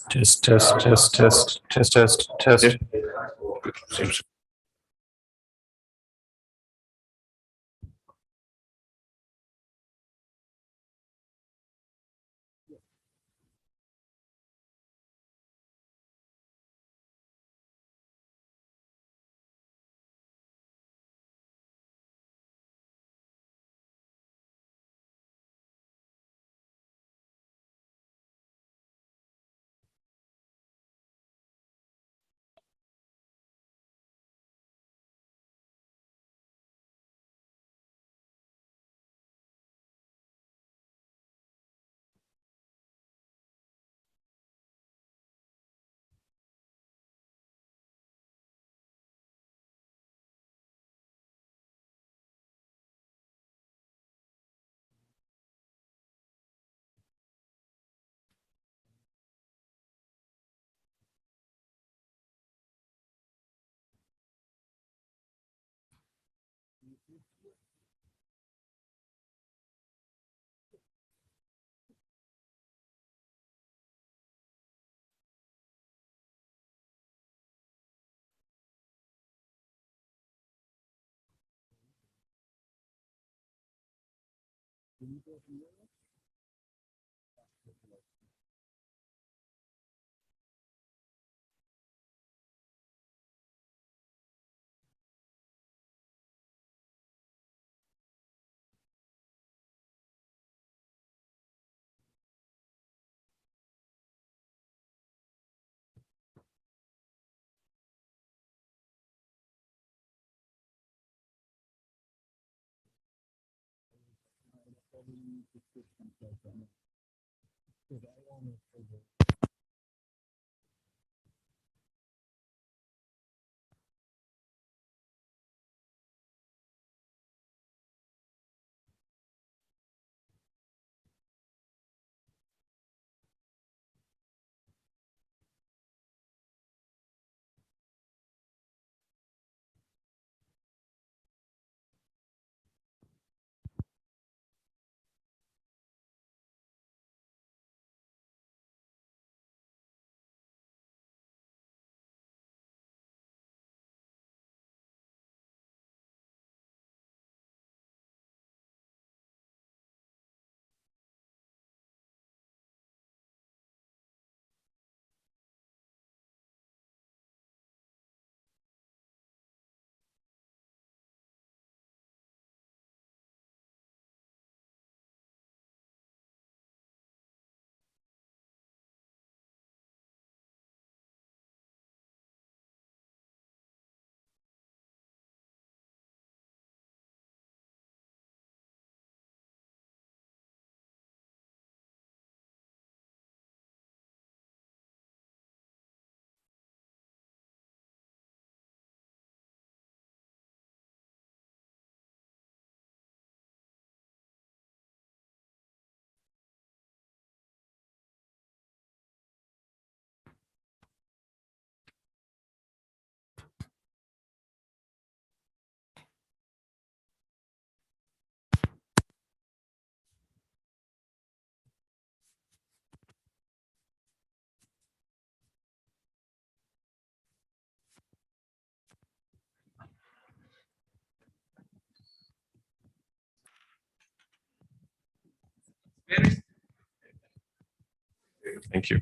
Test, test, test, test, test, test, test. Seems. Thank you.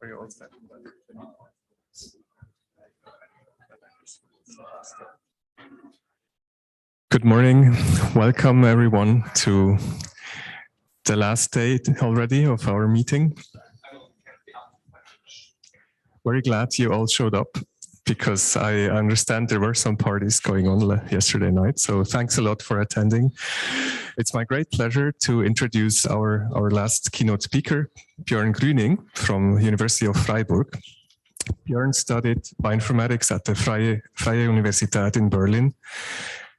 Are you all set? Good morning. Welcome everyone to the last day already of our meeting. Very glad you all showed up because I understand there were some parties going on yesterday night. So thanks a lot for attending. It's my great pleasure to introduce our last keynote speaker, Björn Grüning from University of Freiburg. Björn studied bioinformatics at the Freie Universität in Berlin,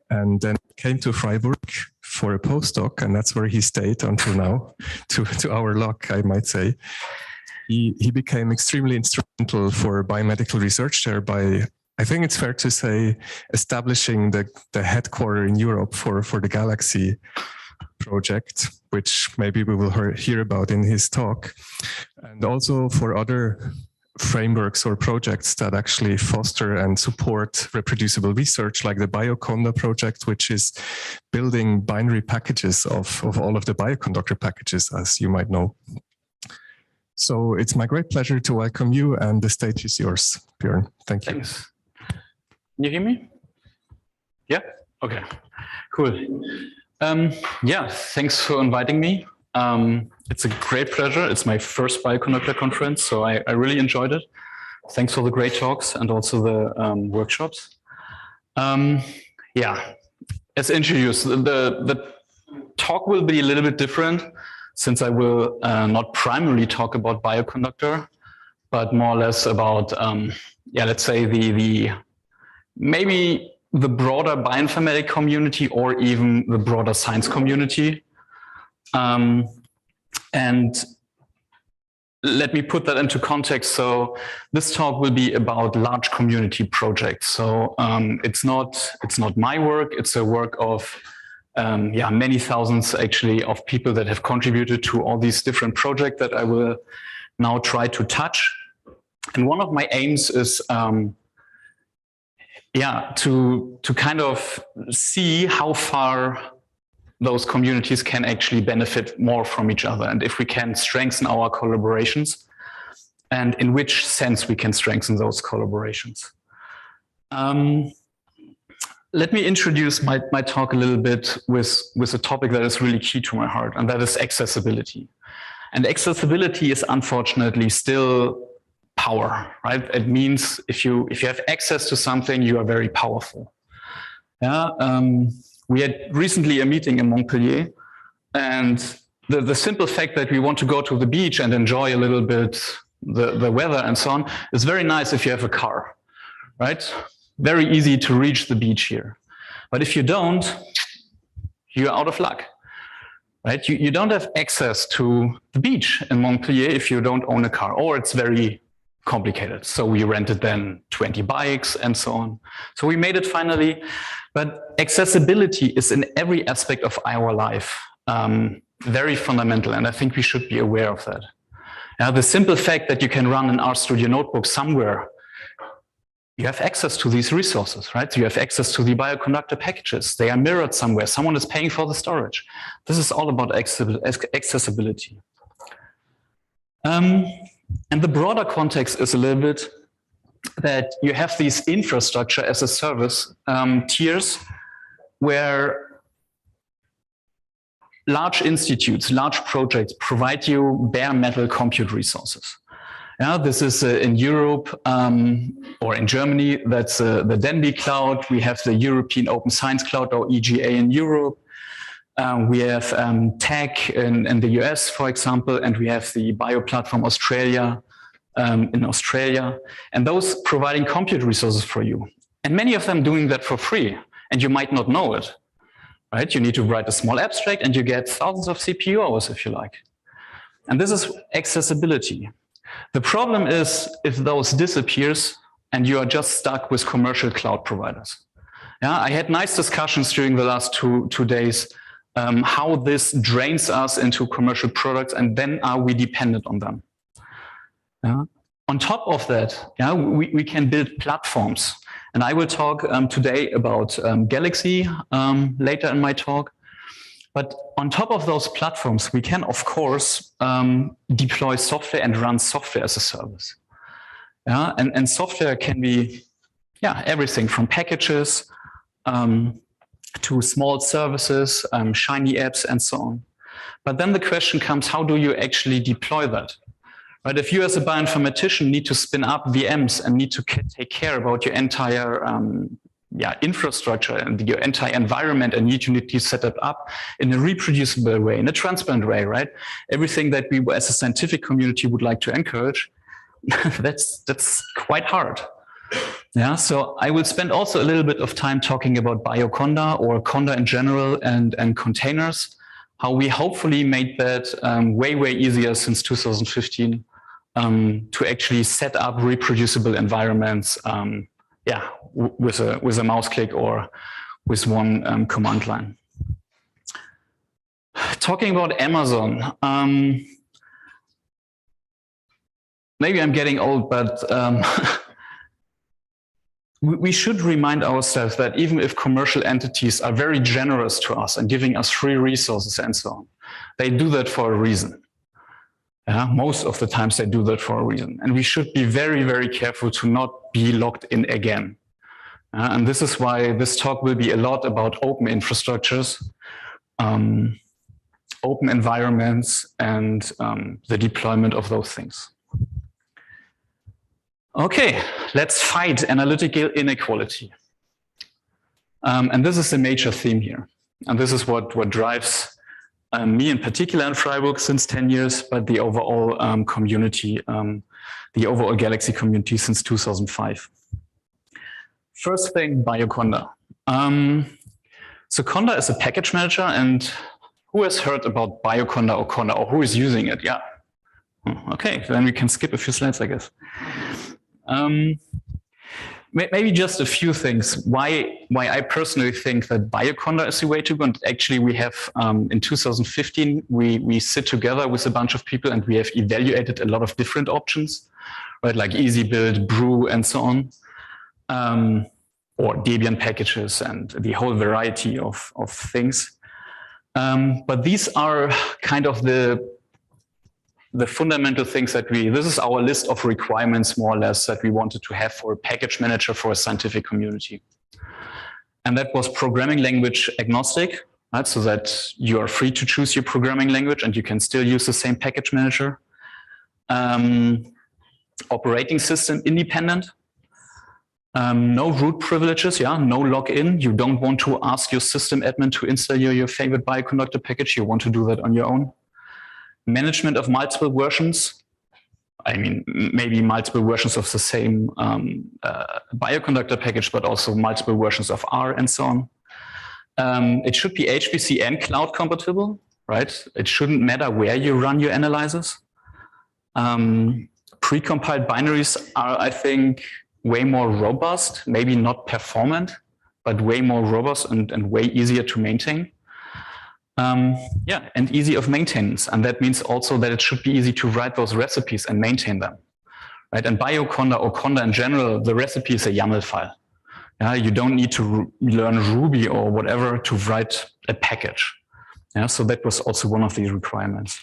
and then came to Freiburg for a postdoc, and that's where he stayed until now, to our luck, I might say. He became extremely instrumental for biomedical research there by, I think it's fair to say, establishing the headquarters in Europe for the Galaxy project, which maybe we will hear about in his talk, and also for other frameworks or projects that actually foster and support reproducible research, like the Bioconductor project, which is building binary packages of all of the Bioconductor packages, as you might know. So it's my great pleasure to welcome you, and the stage is yours, Björn. Thank you. Thanks. Can you hear me? Yeah? Okay, cool. Yeah, thanks for inviting me. It's a great pleasure. It's my first Bioconductor conference, so I really enjoyed it. Thanks for the great talks and also the workshops. Yeah, as introduced, the talk will be a little bit different, since I will not primarily talk about Bioconductor, but more or less about, yeah, let's say maybe the broader bioinformatic community or even the broader science community. And let me put that into context. So this talk will be about large community projects. So it's not my work. It's a work of yeah, many thousands actually of people that have contributed to all these different projects that I will now try to touch. And one of my aims is yeah, to kind of see how far those communities can actually benefit more from each other, and if we can strengthen our collaborations, and in which sense we can strengthen those collaborations. Let me introduce my talk a little bit with a topic that is really key to my heart, and that is accessibility. And accessibility is unfortunately still power, right? It means if you have access to something, you are very powerful. Yeah. We had recently a meeting in Montpellier, and the simple fact that we want to go to the beach and enjoy a little bit the weather and so on is very nice if you have a car, right? Very easy to reach the beach here. But if you don't, you're out of luck, right? You don't have access to the beach in Montpellier if you don't own a car, or it's very complicated. So we rented then 20 bikes and so on. So we made it finally. But accessibility is in every aspect of our life very fundamental, and I think we should be aware of that. Now, the simple fact that you can run an RStudio notebook somewhere, you have access to these resources, right? So you have access to the Bioconductor packages. They are mirrored somewhere. Someone is paying for the storage. This is all about accessibility. And the broader context is a little bit that you have these infrastructure as a service tiers where large institutes, large projects provide you bare metal compute resources. Yeah, this is in Europe or in Germany, that's the Denby Cloud. We have the European Open Science Cloud, or EGA, in Europe. We have TAG in the US, for example, and we have the Bioplatform Australia in Australia, and those providing compute resources for you. And many of them doing that for free, and you might not know it, right? You need to write a small abstract and you get thousands of CPU hours if you like. And this is accessibility. The problem is if those disappears and you are just stuck with commercial cloud providers. Yeah, I had nice discussions during the last two days how this drains us into commercial products, and then are we dependent on them. Yeah. On top of that, yeah, we can build platforms. And I will talk today about Galaxy later in my talk. But on top of those platforms, we can, of course, deploy software and run software as a service. Yeah? And software can be everything from packages to small services, Shiny apps, and so on. But then the question comes, how do you actually deploy that? Right? If you as a bioinformatician need to spin up VMs and need to take care about your entire infrastructure and your entire environment, and you need to set it up in a reproducible way, in a transparent way, right? Everything that we as a scientific community would like to encourage, that's quite hard. Yeah, so I will spend also a little bit of time talking about Bioconda or Conda in general and containers, how we hopefully made that way easier since 2015 to actually set up reproducible environments, with a mouse click or with one command line. Talking about Amazon, maybe I'm getting old, but we should remind ourselves that even if commercial entities are very generous to us and giving us free resources and so on, they do that for a reason. Most of the times they do that for a reason. And we should be very careful to not be locked in again. And this is why this talk will be a lot about open infrastructures, open environments, and the deployment of those things. Okay, let's fight analytical inequality. And this is a major theme here. And this is what drives me in particular in Freiburg since 10 years, but the overall community, the overall Galaxy community since 2005. First thing, Bioconda. So Conda is a package manager, and who has heard about Bioconda or Conda, or who is using it? Yeah. Okay, then we can skip a few slides, I guess. Maybe just a few things why I personally think that Bioconda is the way to go. And actually, we have in 2015 we sit together with a bunch of people and we have evaluated a lot of different options, right? Like easy build, brew, and so on, or Debian packages and the whole variety of things. But these are kind of the fundamental things that this is our list of requirements more or less that we wanted to have for a package manager for a scientific community. And that was programming language agnostic, right? So that you are free to choose your programming language and you can still use the same package manager. Operating system independent. No root privileges, no login. You don't want to ask your system admin to install your favorite Bioconductor package. You want to do that on your own. Management of multiple versions. I mean, maybe multiple versions of the same Bioconductor package, but also multiple versions of R and so on. It should be HPC and cloud compatible, right? It shouldn't matter where you run your analyzers. Precompiled binaries are, I think, way more robust, maybe not performant, but way more robust and way easier to maintain. And easy of maintenance. And that means also that it should be easy to write those recipes and maintain them, right? And Bioconda or Conda in general, the recipe is a YAML file. You don't need to learn Ruby or whatever to write a package. So that was also one of these requirements.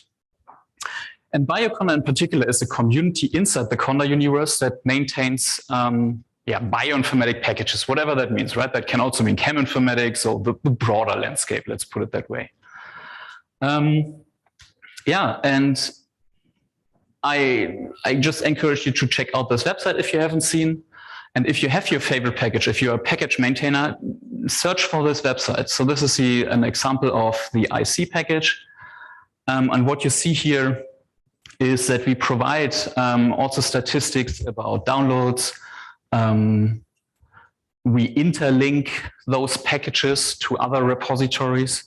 And Bioconda in particular is a community inside the Conda universe that maintains bioinformatic packages, whatever that means, right? That can also mean cheminformatics or the broader landscape, let's put it that way. And I just encourage you to check out this website if you haven't seen. And if you have your favorite package, if you're a package maintainer, search for this website. So this is an example of the IC package. And what you see here is that we provide also statistics about downloads. We interlink those packages to other repositories.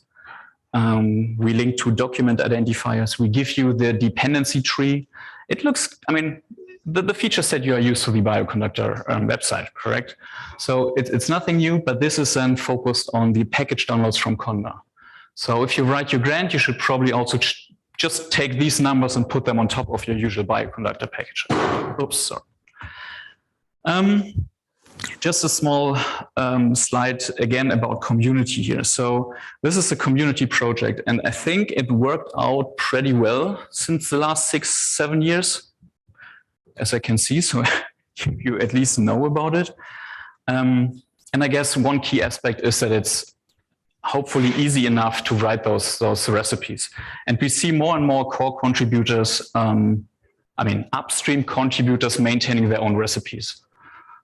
We link to document identifiers. We give you the dependency tree. It looks, I mean, the feature set you are used to the Bioconductor website, correct? So it's nothing new, but this is then focused on the package downloads from Conda. So if you write your grant, you should probably also just take these numbers and put them on top of your usual Bioconductor package. Oops, sorry. Just a small slide again about community here. So this is a community project, and I think it worked out pretty well since the last 6-7 years, as I can see. So you at least know about it. And I guess one key aspect is that it's hopefully easy enough to write those recipes. And we see more and more core contributors, upstream contributors maintaining their own recipes.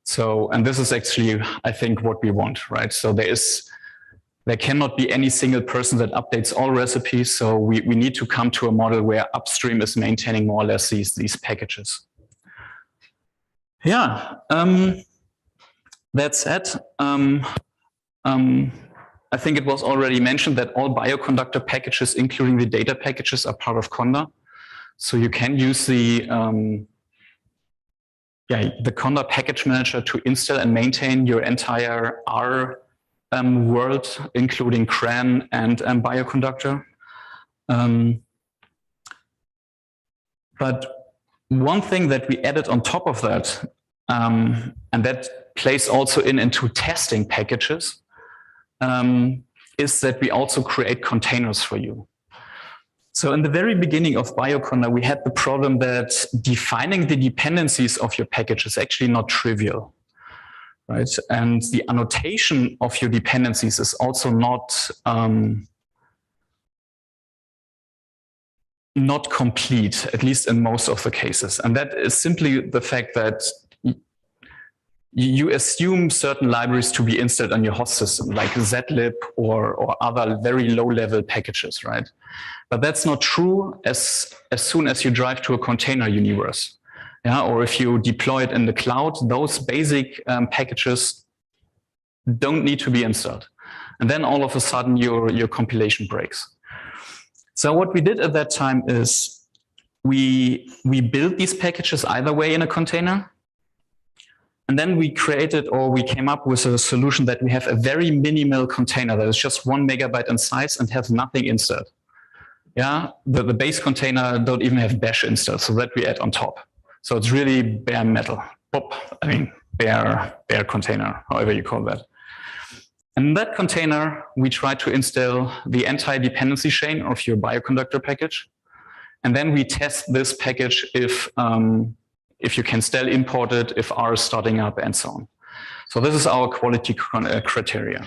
So, and this is actually, I think, what we want, right? So there cannot be any single person that updates all recipes. So we need to come to a model where upstream is maintaining more or less these packages. Yeah, that said, I think it was already mentioned that all Bioconductor packages, including the data packages, are part of Conda. So you can use the Conda package manager to install and maintain your entire R world, including CRAN and Bioconductor. But one thing that we added on top of that, and that plays also into testing packages, is that we also create containers for you. So in the very beginning of Bioconda, we had the problem that defining the dependencies of your package is actually not trivial, right? And the annotation of your dependencies is also not complete, at least in most of the cases. And that is simply the fact that you assume certain libraries to be installed on your host system, like zlib or other very low-level packages, right? But that's not true as soon as you drive to a container universe. Yeah, or if you deploy it in the cloud, those basic packages don't need to be installed. And then all of a sudden your compilation breaks. So what we did at that time is we built these packages either way in a container. And then we created, or we came up with a solution that we have a very minimal container that is just 1 megabyte in size and has nothing installed. Yeah, the base container don't even have bash installed, so that we add on top. So it's really bare metal. Bare container, however you call that. And in that container, we try to install the entire dependency chain of your Bioconductor package. And then we test this package if you can still import it, if R is starting up, and so on. So this is our quality criteria.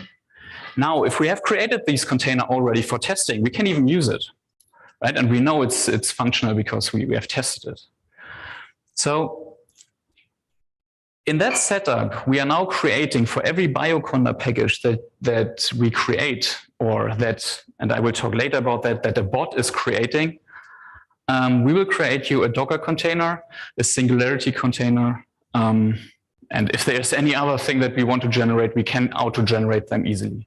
Now, if we have created these container already for testing, we can even use it, right? And we know it's functional because we have tested it. So in that setup, we are now creating for every Bioconda package that we create, or that, and I will talk later about that a bot is creating, we will create you a Docker container, a Singularity container, and if there's any other thing that we want to generate, we can auto-generate them easily.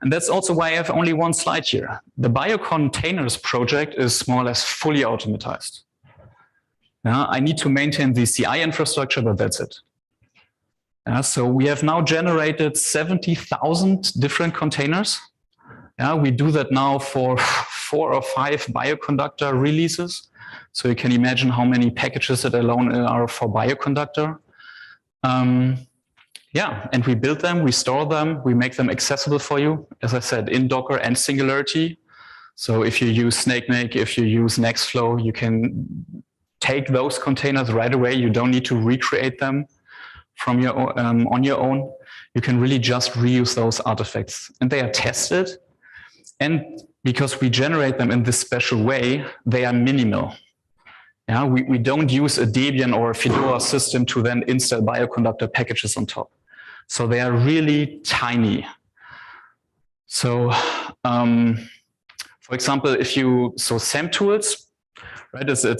And that's also why I have only one slide here. The Biocontainers project is more or less fully automatized. Now, I need to maintain the CI infrastructure, but that's it. So we have now generated 70,000 different containers. We do that now for 4 or 5 Bioconductor releases. So you can imagine how many packages that alone are for Bioconductor. And we build them, we store them, we make them accessible for you, as I said, in Docker and Singularity. So if you use SnakeMake, if you use Nextflow, you can take those containers right away. You don't need to recreate them from your on your own. You can really just reuse those artifacts, and they are tested. And because we generate them in this special way, they are minimal. We don't use a Debian or a Fedora system to then install Bioconductor packages on top. So they are really tiny. So, for example, SAM tools, right? It's a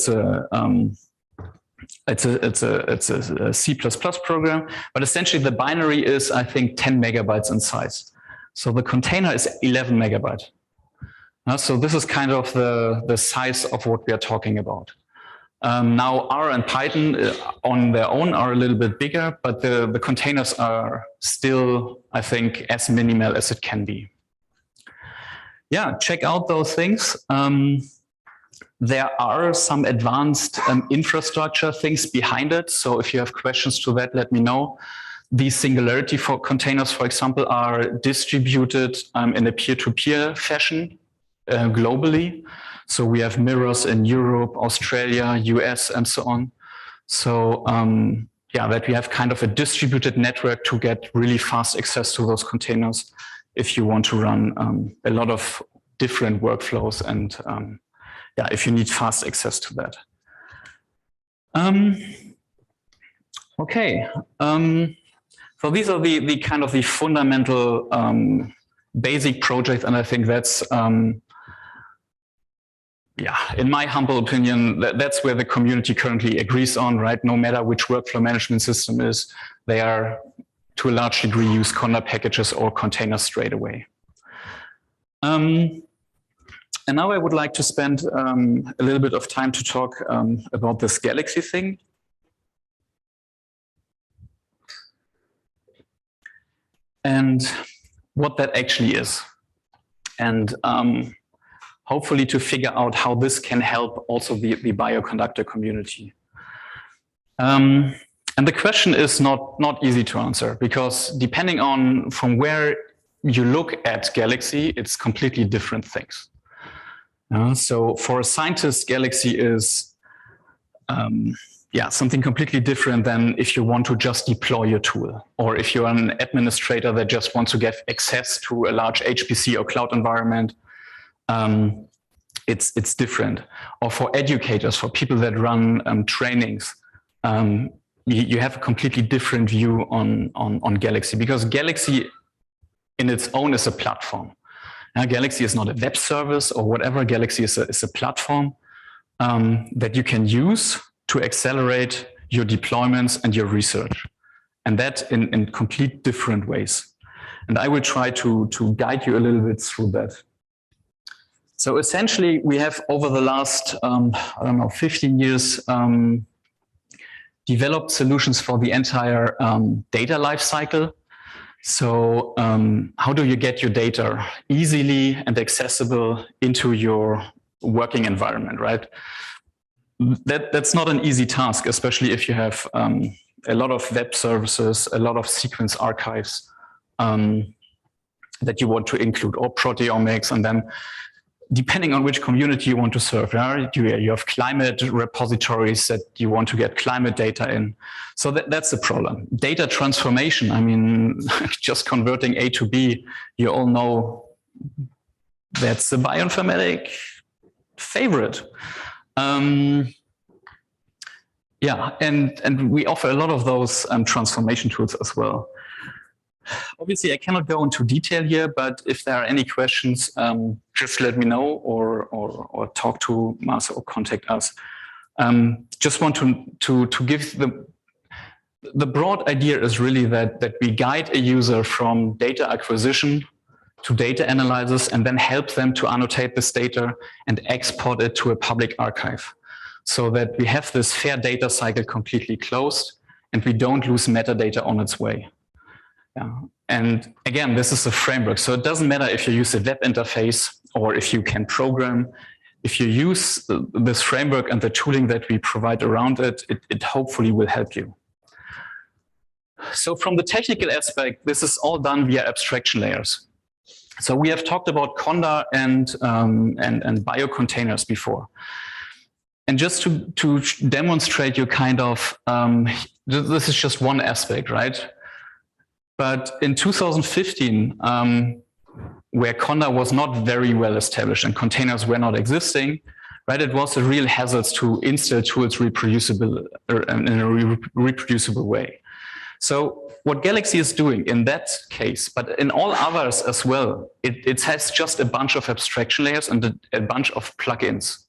C++ program, but essentially the binary is, I think, 10 megabytes in size. So the container is 11 megabyte. So this is kind of the size of what we are talking about. Now R and Python on their own are a little bit bigger, but the containers are still, I think, as minimal as it can be. Check out those things. There are some advanced infrastructure things behind it. So if you have questions to that, let me know. These Singularity for containers, for example, are distributed in a peer-to-peer fashion globally. So we have mirrors in Europe, Australia, US, and so on. So that we have kind of a distributed network to get really fast access to those containers if you want to run a lot of different workflows and if you need fast access to that. So these are the kind of the fundamental basic projects, and I think that's yeah, in my humble opinion, that's where the community currently agrees on, right? No matter which workflow management system is, they are to a large degree use Conda packages or containers straight away. And now I would like to spend a little bit of time to talk about this Galaxy thing. And what that actually is. And hopefully to figure out how this can help also the Bioconductor community. And the question is not easy to answer, because depending on from where you look at Galaxy, it's completely different things. So for a scientist, Galaxy is something completely different than if you want to just deploy your tool, or if you're an administrator that just wants to get access to a large HPC or cloud environment. It's different. Or for educators, for people that run trainings, you have a completely different view on Galaxy, because Galaxy in its own is a platform. Now, Galaxy is not a web service or whatever. Galaxy is a platform that you can use to accelerate your deployments and your research, and that in complete different ways. And I will try to guide you a little bit through that. So essentially, we have over the last, 15 years, developed solutions for the entire data lifecycle. So how do you get your data easily and accessible into your working environment, right? That's not an easy task, especially if you have a lot of web services, a lot of sequence archives that you want to include, or proteomics, and then depending on which community you want to serve, you have climate repositories that you want to get climate data in. So that's the problem. Data transformation, I mean, just converting A to B, you all know that's the bioinformatic favorite. And we offer a lot of those transformation tools as well. Obviously, I cannot go into detail here, but if there are any questions, just let me know, or talk to Mars or contact us. Just want to give the broad idea is really that we guide a user from data acquisition to data analysis, and then help them to annotate this data and export it to a public archive, so that we have this fair data cycle completely closed and we don't lose metadata on its way. Yeah. And again, this is a framework. So it doesn't matter if you use a web interface or if you can program. If you use this framework and the tooling that we provide around it, it hopefully will help you. So from the technical aspect, this is all done via abstraction layers. So we have talked about Conda and biocontainers before. And just to demonstrate you kind of, this is just one aspect, right? But in 2015, where Conda was not very well established and containers were not existing, right? It was a real hazard to install tools reproducible in a reproducible way. So what Galaxy is doing in that case, but in all others as well, it has just a bunch of abstraction layers and a bunch of plugins.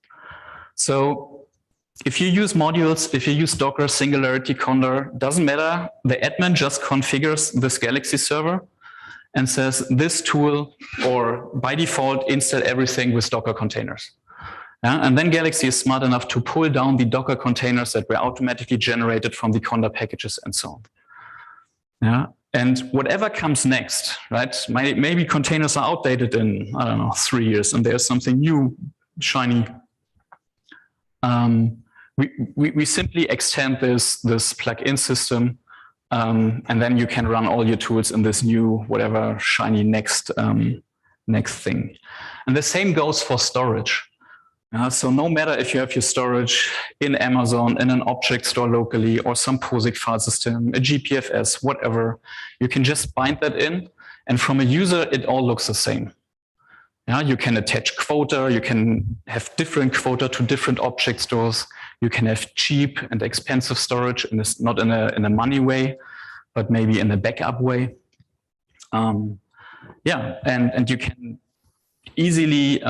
So if you use modules, if you use Docker, Singularity, Conda, doesn't matter. The admin just configures this Galaxy server and says this tool, or by default, install everything with Docker containers. And then Galaxy is smart enough to pull down the Docker containers that were automatically generated from the Conda packages and so on. Yeah. And whatever comes next, right? Maybe containers are outdated in, 3 years, and there's something new, shiny. We simply extend this plugin system, and then you can run all your tools in this new, whatever shiny next thing. And the same goes for storage. So no matter if you have your storage in Amazon, in an object store locally, or some POSIX file system, a GPFS, whatever, you can just bind that in, and from a user, it all looks the same. You can attach quota, you can have different quota to different object stores, you can have cheap and expensive storage, and it's not in a money way, but maybe in a backup way. And you can easily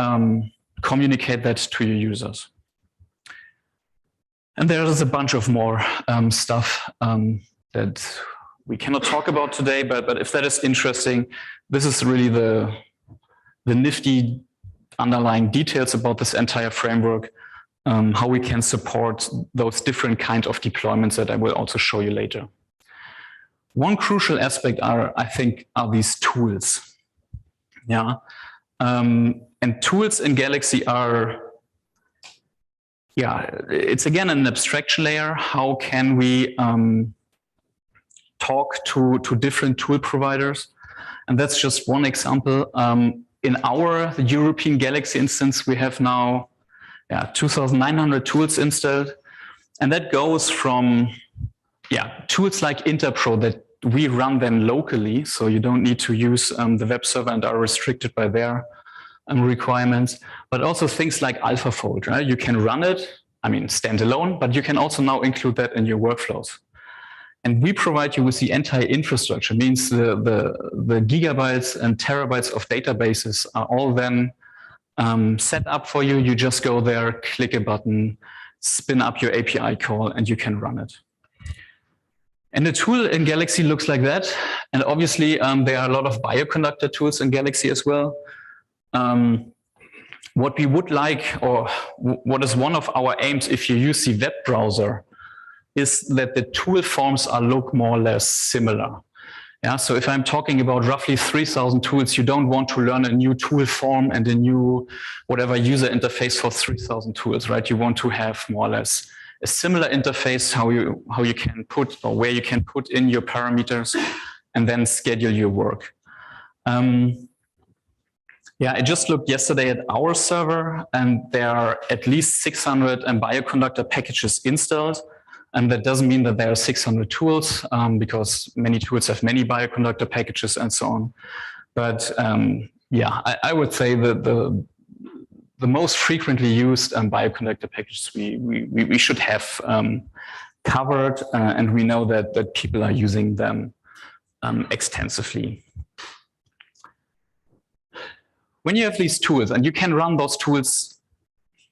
communicate that to your users. And there's a bunch of more stuff that we cannot talk about today, but if that is interesting, this is really the nifty underlying details about this entire framework, how we can support those different kinds of deployments that I will also show you later. One crucial aspect I think, are these tools. Yeah, and tools in Galaxy are, yeah, it's again an abstraction layer. How can we talk to different tool providers? And that's just one example. In our European Galaxy instance, we have now 2,900 tools installed. And that goes from tools like Interpro that we run them locally, so you don't need to use the web server and are restricted by their requirements, but also things like AlphaFold, right? You can run it, I mean, standalone, but you can also now include that in your workflows. And we provide you with the entire infrastructure, means the gigabytes and terabytes of databases are all then set up for you. You just go there, click a button, spin up your API call, and you can run it. And the tool in Galaxy looks like that. And obviously, there are a lot of Bioconductor tools in Galaxy as well. What we would like, or what is one of our aims if you use the web browser, is that the tool forms look more or less similar. Yeah, so if I'm talking about roughly 3,000 tools, you don't want to learn a new tool form and a new whatever user interface for 3,000 tools, right? You want to have more or less a similar interface, how you can put, or where you can put in your parameters and then schedule your work. I just looked yesterday at our server, and there are at least 600 Bioconductor packages installed. And that doesn't mean that there are 600 tools, because many tools have many Bioconductor packages and so on. But I would say that the most frequently used Bioconductor packages we should have covered, and we know that people are using them extensively. When you have these tools, and you can run those tools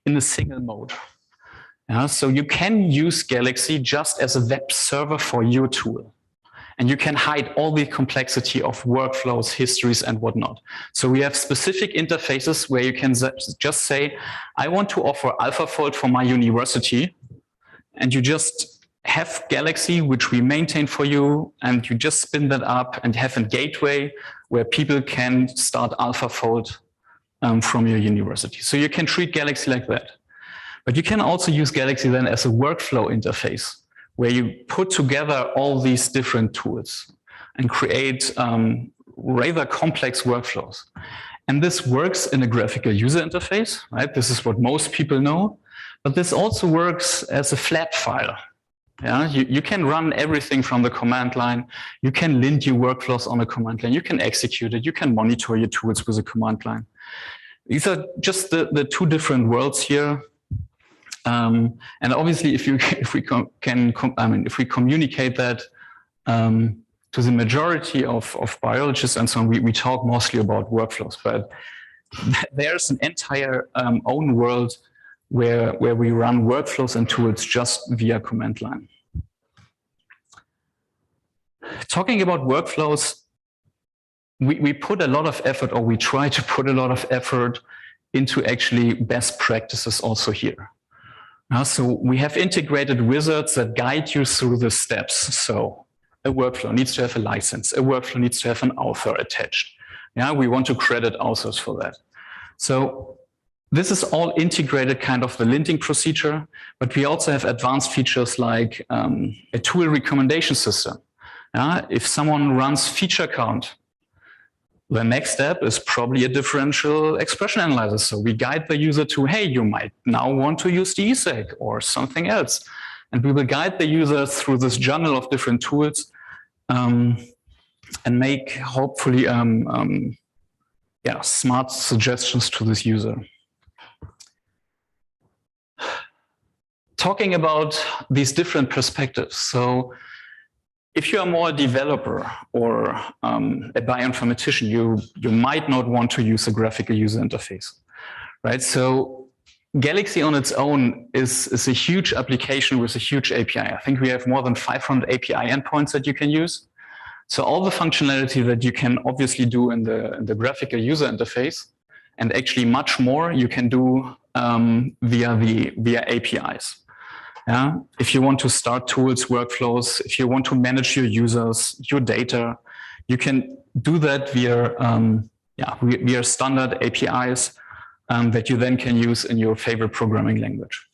in a single mode. So you can use Galaxy just as a web server for your tool. And you can hide all the complexity of workflows, histories, and whatnot. So we have specific interfaces where you can just say, I want to offer AlphaFold for my university. And you just have Galaxy, which we maintain for you, and you just spin that up and have a gateway where people can start AlphaFold from your university. So you can treat Galaxy like that. But you can also use Galaxy then as a workflow interface, where you put together all these different tools and create rather complex workflows. And this works in a graphical user interface, right? This is what most people know. But this also works as a flat file. Yeah, you can run everything from the command line. You can lint your workflows on a command line. You can execute it. You can monitor your tools with a command line. These are just the two different worlds here. And obviously, if we communicate that to the majority of biologists and so on, we talk mostly about workflows. But there's an entire own world where we run workflows and tools just via command line. Talking about workflows, we put a lot of effort, or we try to put a lot of effort into actually best practices also here. So we have integrated wizards that guide you through the steps. So a workflow needs to have a license. A workflow needs to have an author attached. Yeah, we want to credit authors for that. So this is all integrated, kind of the linting procedure, but we also have advanced features like a tool recommendation system. If someone runs feature count, the next step is probably a differential expression analyzer. So we guide the user to, hey, you might now want to use the ESEG or something else. And we will guide the user through this journal of different tools and make, hopefully, smart suggestions to this user. Talking about these different perspectives. So if you are more a developer or a bioinformatician, you might not want to use a graphical user interface, right? So Galaxy on its own is a huge application with a huge API. I think we have more than 500 API endpoints that you can use. So all the functionality that you can obviously do in the graphical user interface, and actually much more you can do via APIs. Yeah? If you want to start tools, workflows, if you want to manage your users, your data, you can do that via standard APIs that you then can use in your favorite programming language.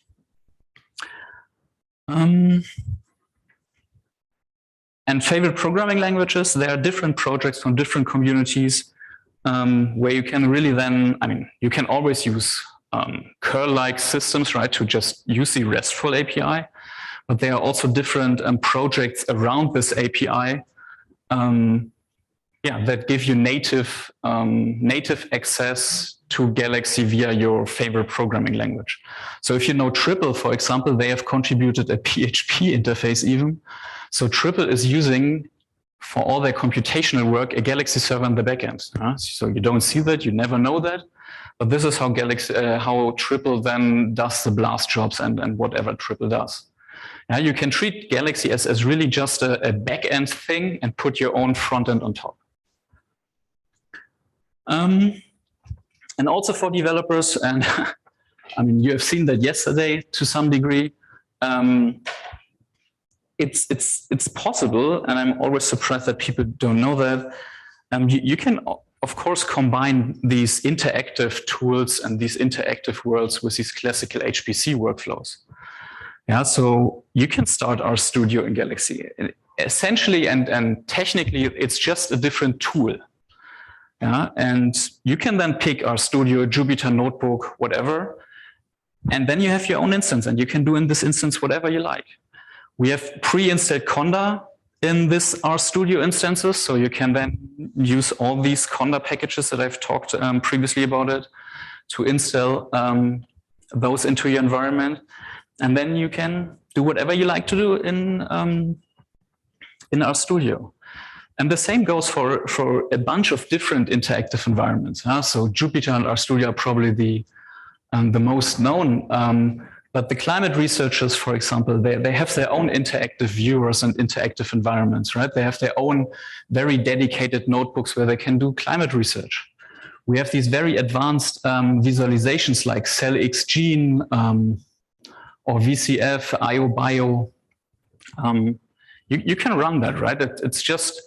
And favorite programming languages, there are different projects from different communities where you can really then, you can always use curl-like systems, right, to just use the RESTful API, but there are also different projects around this API that give you native access to Galaxy via your favorite programming language. So if you know Triple, for example, they have contributed a PHP interface even. So Triple is using, for all their computational work, a Galaxy server in the backend. So you don't see that, you never know that, but this is how how Triple then does the blast jobs and whatever Triple does. Now you can treat Galaxy as really just a back-end thing and put your own front end on top. And also for developers, and you have seen that yesterday to some degree, it's possible, and I'm always surprised that people don't know that. You can, of course, combine these interactive tools and these interactive worlds with these classical HPC workflows. Yeah, so you can start RStudio in Galaxy. Essentially and technically, it's just a different tool. Yeah, and you can then pick RStudio, Jupyter Notebook, whatever, and then you have your own instance, and you can do in this instance whatever you like. We have pre-installed Conda in this RStudio instances, so you can then use all these Conda packages that I've talked previously about it to install those into your environment, and then you can do whatever you like to do in RStudio. And the same goes for a bunch of different interactive environments. So Jupyter and RStudio are probably the most known. But the climate researchers, for example, they have their own interactive viewers and interactive environments, right? They have their own very dedicated notebooks where they can do climate research. We have these very advanced visualizations like CellXGene or VCF, EuroBio. You can run that, right? It's just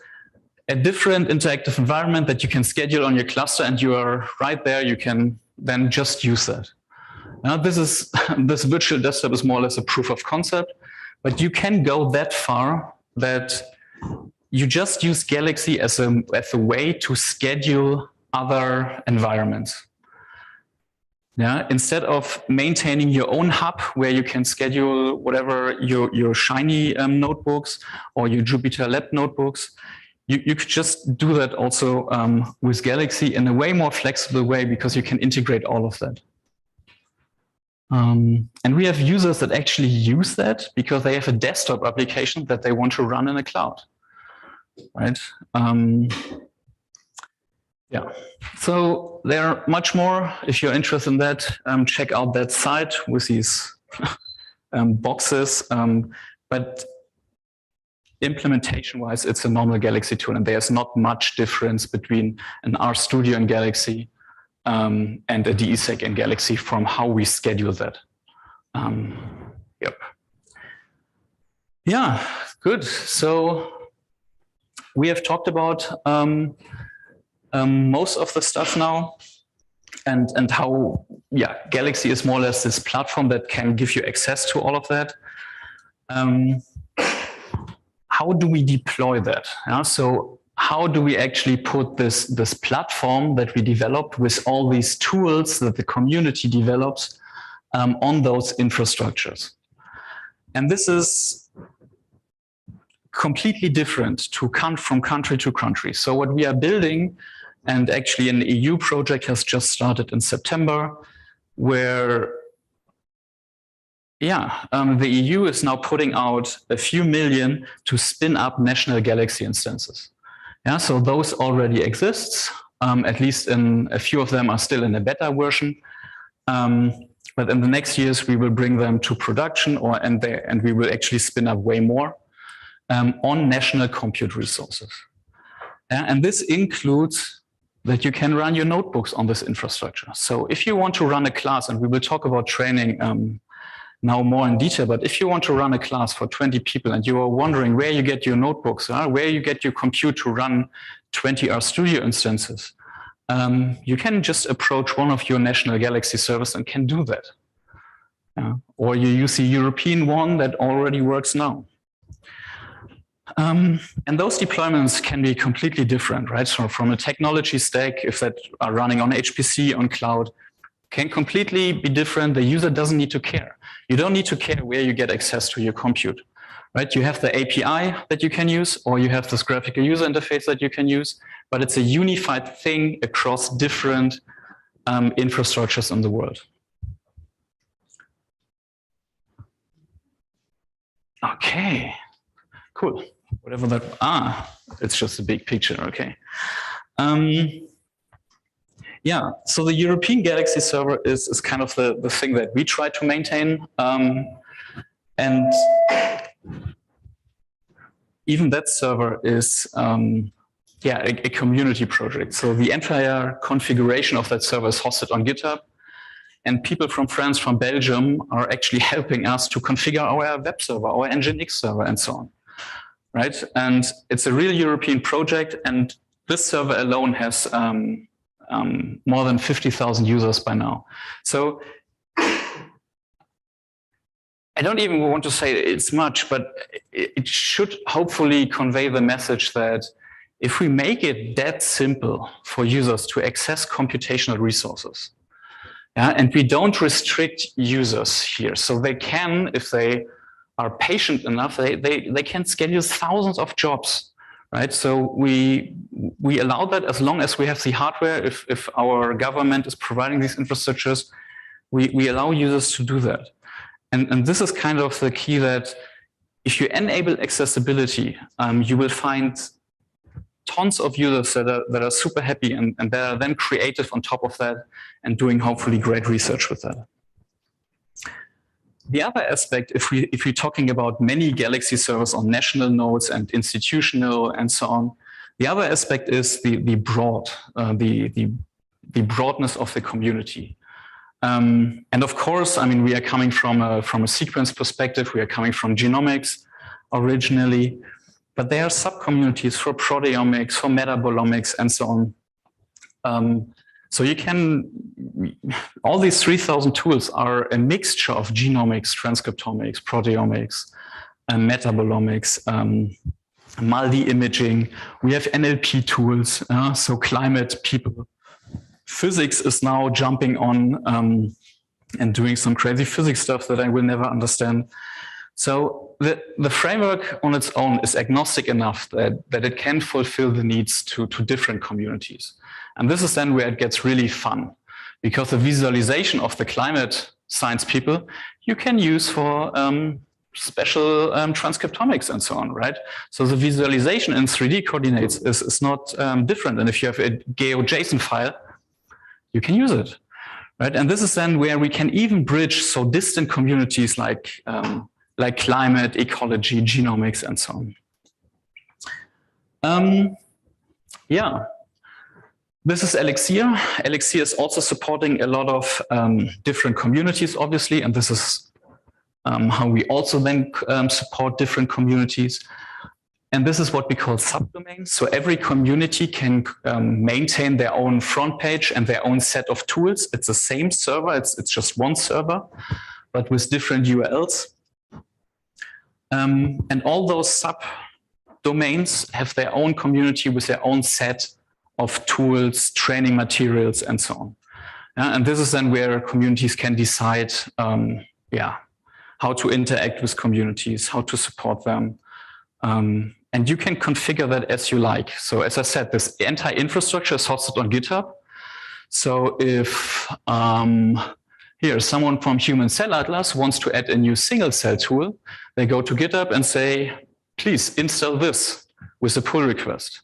a different interactive environment that you can schedule on your cluster, and you are right there. You can then just use that. Now, this virtual desktop is more or less a proof of concept, but you can go that far that you just use Galaxy as a way to schedule other environments. Yeah, instead of maintaining your own hub where you can schedule whatever your Shiny notebooks or your Jupyter Lab notebooks, you could just do that also with Galaxy in a way more flexible way, because you can integrate all of that. And we have users that actually use that because they have a desktop application that they want to run in a cloud, right? Yeah, so there are much more. If you're interested in that, check out that site with these boxes. But implementation-wise, it's a normal Galaxy tool, and there's not much difference between an RStudio in Galaxy and a DESEC in Galaxy from how we schedule that. Yep. Yeah, good. So we have talked about most of the stuff now, and how, yeah, Galaxy is more or less this platform that can give you access to all of that. How do we deploy that? Yeah, so how do we actually put this platform that we developed with all these tools that the community develops on those infrastructures? And this is completely different from country to country. So what we are building, and actually an EU project has just started in September, where the EU is now putting out a few million to spin up national Galaxy instances. Yeah, so those already exist. At least in a few of them are still in a beta version. But in the next years, we will bring them to production, and we will actually spin up way more on national compute resources. And this includes that you can run your notebooks on this infrastructure. So if you want to run a class, and we will talk about training now more in detail, but if you want to run a class for 20 people and you are wondering where you get your notebooks, where you get your compute to run 20 RStudio instances, you can just approach one of your national Galaxy servers and can do that. Or you use the European one that already works now. And those deployments can be completely different, right? So from a technology stack, if that are running on HPC, on cloud, can completely be different. The user doesn't need to care. You don't need to care where you get access to your compute, right? You have the API that you can use, or you have this graphical user interface that you can use, but it's a unified thing across different infrastructures in the world. Okay, cool. Whatever that, it's just a big picture, okay. Yeah, so the European Galaxy server is kind of the thing that we try to maintain. And even that server is, a community project. So the entire configuration of that server is hosted on GitHub. And people from France, from Belgium are actually helping us to configure our web server, our Nginx server, and so on. Right? And it's a real European project. And this server alone has more than 50,000 users by now. So I don't even want to say it's much, but it should hopefully convey the message that if we make it that simple for users to access computational resources, and we don't restrict users here, so they can, if they are patient enough, they can schedule thousands of jobs, right? So we allow that as long as we have the hardware. If our government is providing these infrastructures, we allow users to do that. And this is kind of the key, that if you enable accessibility, you will find tons of users that are super happy and that are then creative on top of that and doing hopefully great research with that. The other aspect, if we're talking about many Galaxy servers on national nodes and institutional and so on, the other aspect is the broadness of the community. And of course, I mean, we are coming from a sequence perspective. We are coming from genomics originally, but there are sub-communities for proteomics, for metabolomics, and so on. So you can, all these 3,000 tools are a mixture of genomics, transcriptomics, proteomics, metabolomics, multi-imaging. We have NLP tools, so climate people. Physics is now jumping on and doing some crazy physics stuff that I will never understand. So the framework on its own is agnostic enough that it can fulfill the needs to different communities. And this is then where it gets really fun, because the visualization of the climate science people you can use for special transcriptomics and so on, right? So the visualization in 3D coordinates is not different. And if you have a GeoJSON file, you can use it, right? And this is then where we can even bridge so distant communities like climate, ecology, genomics, and so on. Yeah. This is Elixir. Elixir is also supporting a lot of different communities, obviously, and this is how we also then support different communities. And this is what we call subdomains. So every community can maintain their own front page and their own set of tools. It's the same server. It's just one server, but with different URLs. And all those subdomains have their own community with their own set of tools, training materials, and so on. And this is then where communities can decide, how to interact with communities, how to support them. And you can configure that as you like. So as I said, this entire infrastructure is hosted on GitHub. So if here someone from Human Cell Atlas wants to add a new single cell tool, they go to GitHub and say, please install this with a pull request.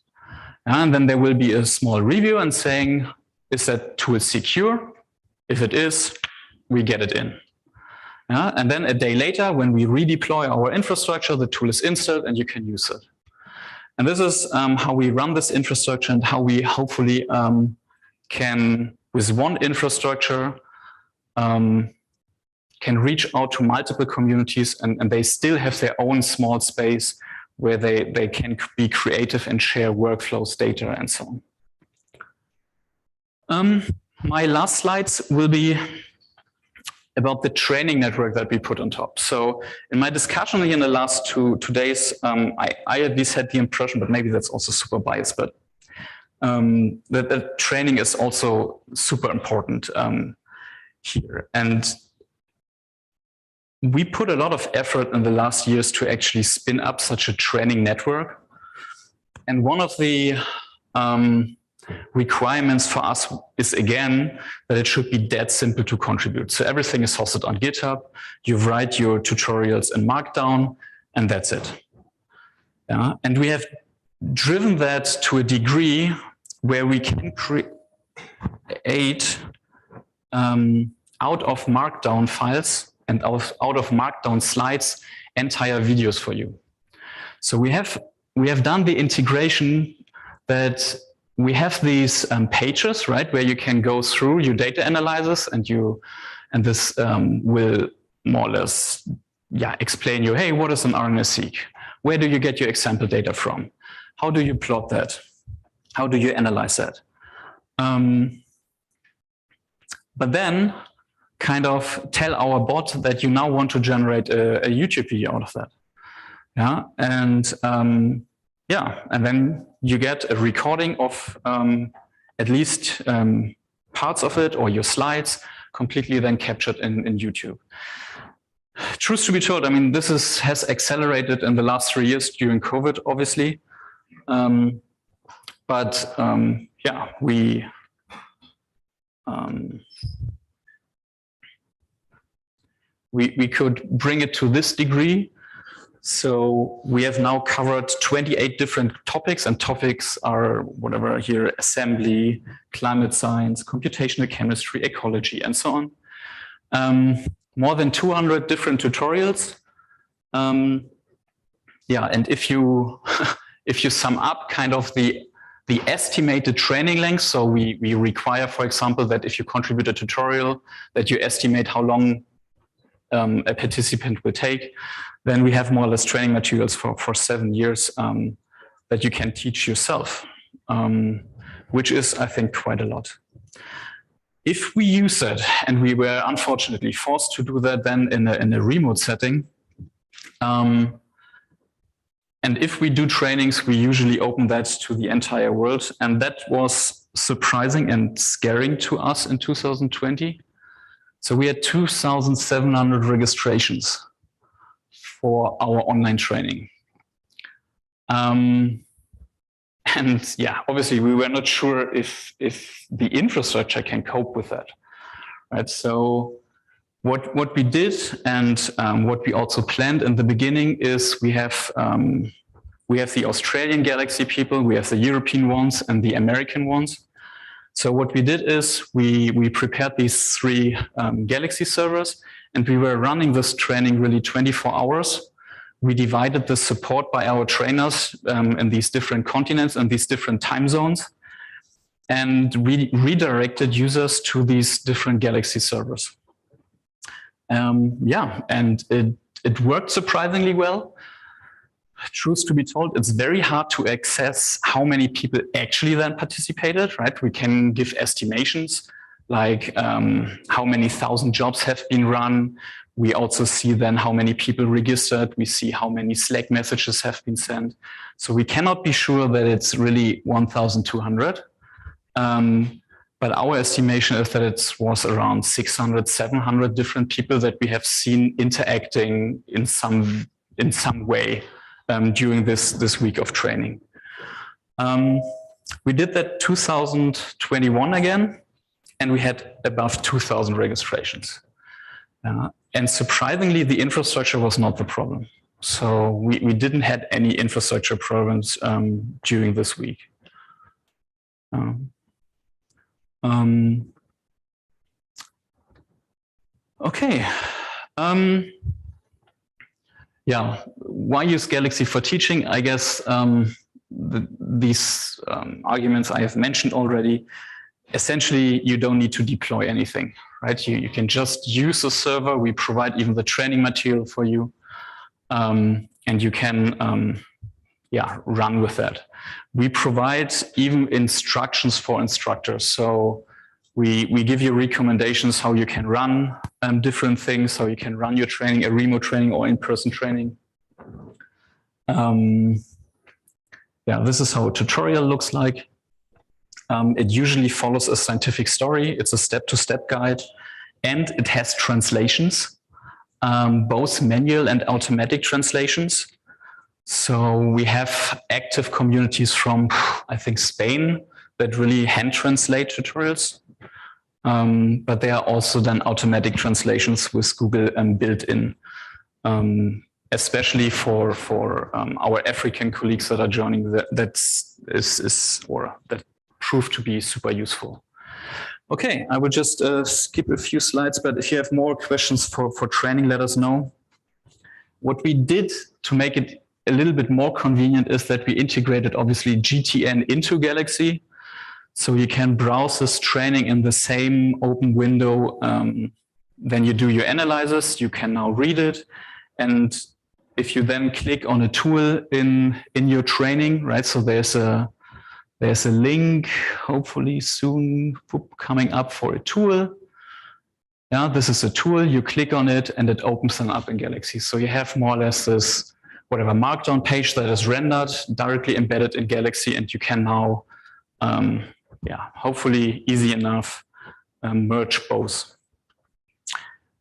And then there will be a small review and saying, is that tool secure? If it is, we get it in. And then a day later, when we redeploy our infrastructure, the tool is installed and you can use it. And this is how we run this infrastructure and how we hopefully can, with one infrastructure, can reach out to multiple communities, and they still have their own small space where they can be creative and share workflows, data, and so on. My last slides will be about the training network that we put on top. So in my discussion in the last two days, I at least had the impression, but maybe that's also super biased, but that training is also super important here. And we put a lot of effort in the last years to actually spin up such a training network. And one of the requirements for us is, again, that it should be dead simple to contribute. So everything is hosted on GitHub. You write your tutorials in Markdown, and that's it. Yeah? And we have driven that to a degree where we can create out of Markdown files and out of Markdown slides entire videos for you. So we have done the integration that we have these pages, right, where you can go through your data analysis, and this will more or less, explain you, hey, what is an RNA-seq? Where do you get your example data from? How do you plot that? How do you analyze that? But then kind of tell our bot that you now want to generate a YouTube video out of that. Yeah, and then you get a recording of at least parts of it, or your slides completely then captured in YouTube. Truth to be told, I mean, this has accelerated in the last 3 years during COVID, obviously. We could bring it to this degree. So we have now covered 28 different topics, and topics are whatever here: assembly, climate science, computational chemistry, ecology, and so on. More than 200 different tutorials. And if you if you sum up kind of the estimated training length, so we require, for example, that if you contribute a tutorial, that you estimate how long a participant will take, then we have more or less training materials for 7 years that you can teach yourself, which is, I think, quite a lot. If we use it, and we were unfortunately forced to do that then in a remote setting, and if we do trainings, we usually open that to the entire world, and that was surprising and scaring to us in 2020. So we had 2,700 registrations for our online training. And yeah, obviously we were not sure if the infrastructure can cope with that, right? So what we did, and what we also planned in the beginning, is we have the Australian Galaxy people, we have the European ones, and the American ones. So what we did is we prepared these 3 Galaxy servers, and we were running this training really 24 hours. We divided the support by our trainers in these different continents and these different time zones, and we redirected users to these different Galaxy servers. And it worked surprisingly well. Truth to be told, it's very hard to access how many people actually then participated, right? We can give estimations, like how many thousand jobs have been run. We also see then how many people registered. We see how many Slack messages have been sent. So we cannot be sure that it's really 1,200. But our estimation is that it was around 600, 700 different people that we have seen interacting in some way during this week of training. We did that 2021 again, and we had above 2,000 registrations. And surprisingly, the infrastructure was not the problem. So we didn't have any infrastructure problems during this week. Okay. Yeah, why use Galaxy for teaching? I guess these arguments I have mentioned already. Essentially, you don't need to deploy anything, right? You can just use the server. We provide even the training material for you, and you can run with that. We provide even instructions for instructors. So we give you recommendations how you can run different things, how you can run your training, a remote training or in-person training. This is how a tutorial looks like. It usually follows a scientific story. It's a step-to-step guide, and it has translations, both manual and automatic translations. So we have active communities from, I think, Spain that really hand translate tutorials. But there are also then automatic translations with Google built in, especially for our African colleagues that are joining. That proved to be super useful. Okay, I will just skip a few slides, but if you have more questions for training, let us know. What we did to make it a little bit more convenient is that we integrated obviously GTN into Galaxy. So you can browse this training in the same open window. Then you do your analysis, you can now read it. And if you then click on a tool in your training, right? So there's a link, hopefully soon coming up for a tool. Yeah, this is a tool, you click on it and it opens them up in Galaxy. So you have more or less this whatever markdown page that is rendered, directly embedded in Galaxy, and you can now, hopefully easy enough, merge both.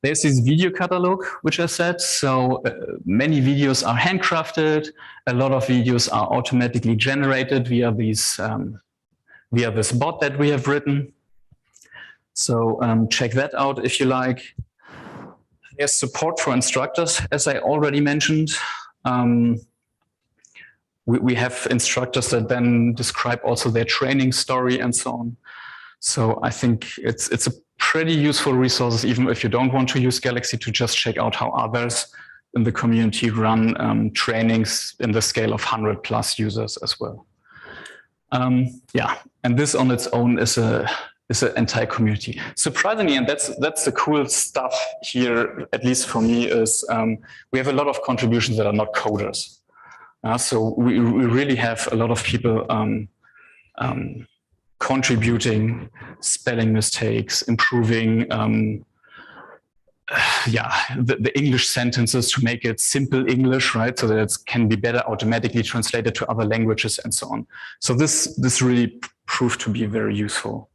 There's this video catalog, which I said. So many videos are handcrafted. A lot of videos are automatically generated via this bot that we have written. So check that out if you like. There's support for instructors, as I already mentioned. We have instructors that then describe also their training story and so on. So I think it's a pretty useful resource, even if you don't want to use Galaxy, to just check out how others in the community run trainings in the scale of 100+ users as well. And this on its own is an entire community. Surprisingly, and that's the cool stuff here, at least for me, is we have a lot of contributions that are not coders. So we really have a lot of people contributing, spelling mistakes, improving the English sentences to make it simple English, right? So that it can be better automatically translated to other languages and so on. So this really proved to be very useful.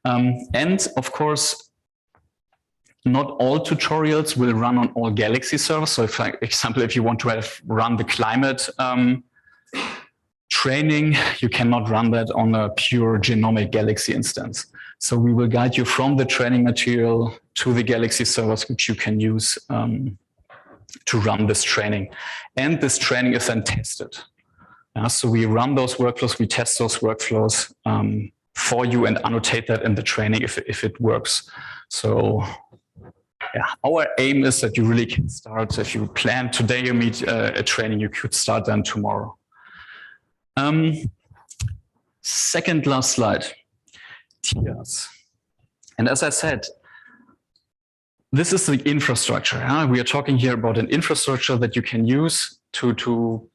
And of course, not all tutorials will run on all Galaxy servers. So for example, if you want to run the climate training, you cannot run that on a pure genomic Galaxy instance. So we will guide you from the training material to the Galaxy servers, which you can use to run this training. And this training is then tested. So we run those workflows, we test those workflows for you and annotate that in the training if it works. So our aim is that you really can start. If you plan today you meet a training, you could start then tomorrow. Second last slide, tiers. And as I said, this is the infrastructure. We are talking here about an infrastructure that you can use to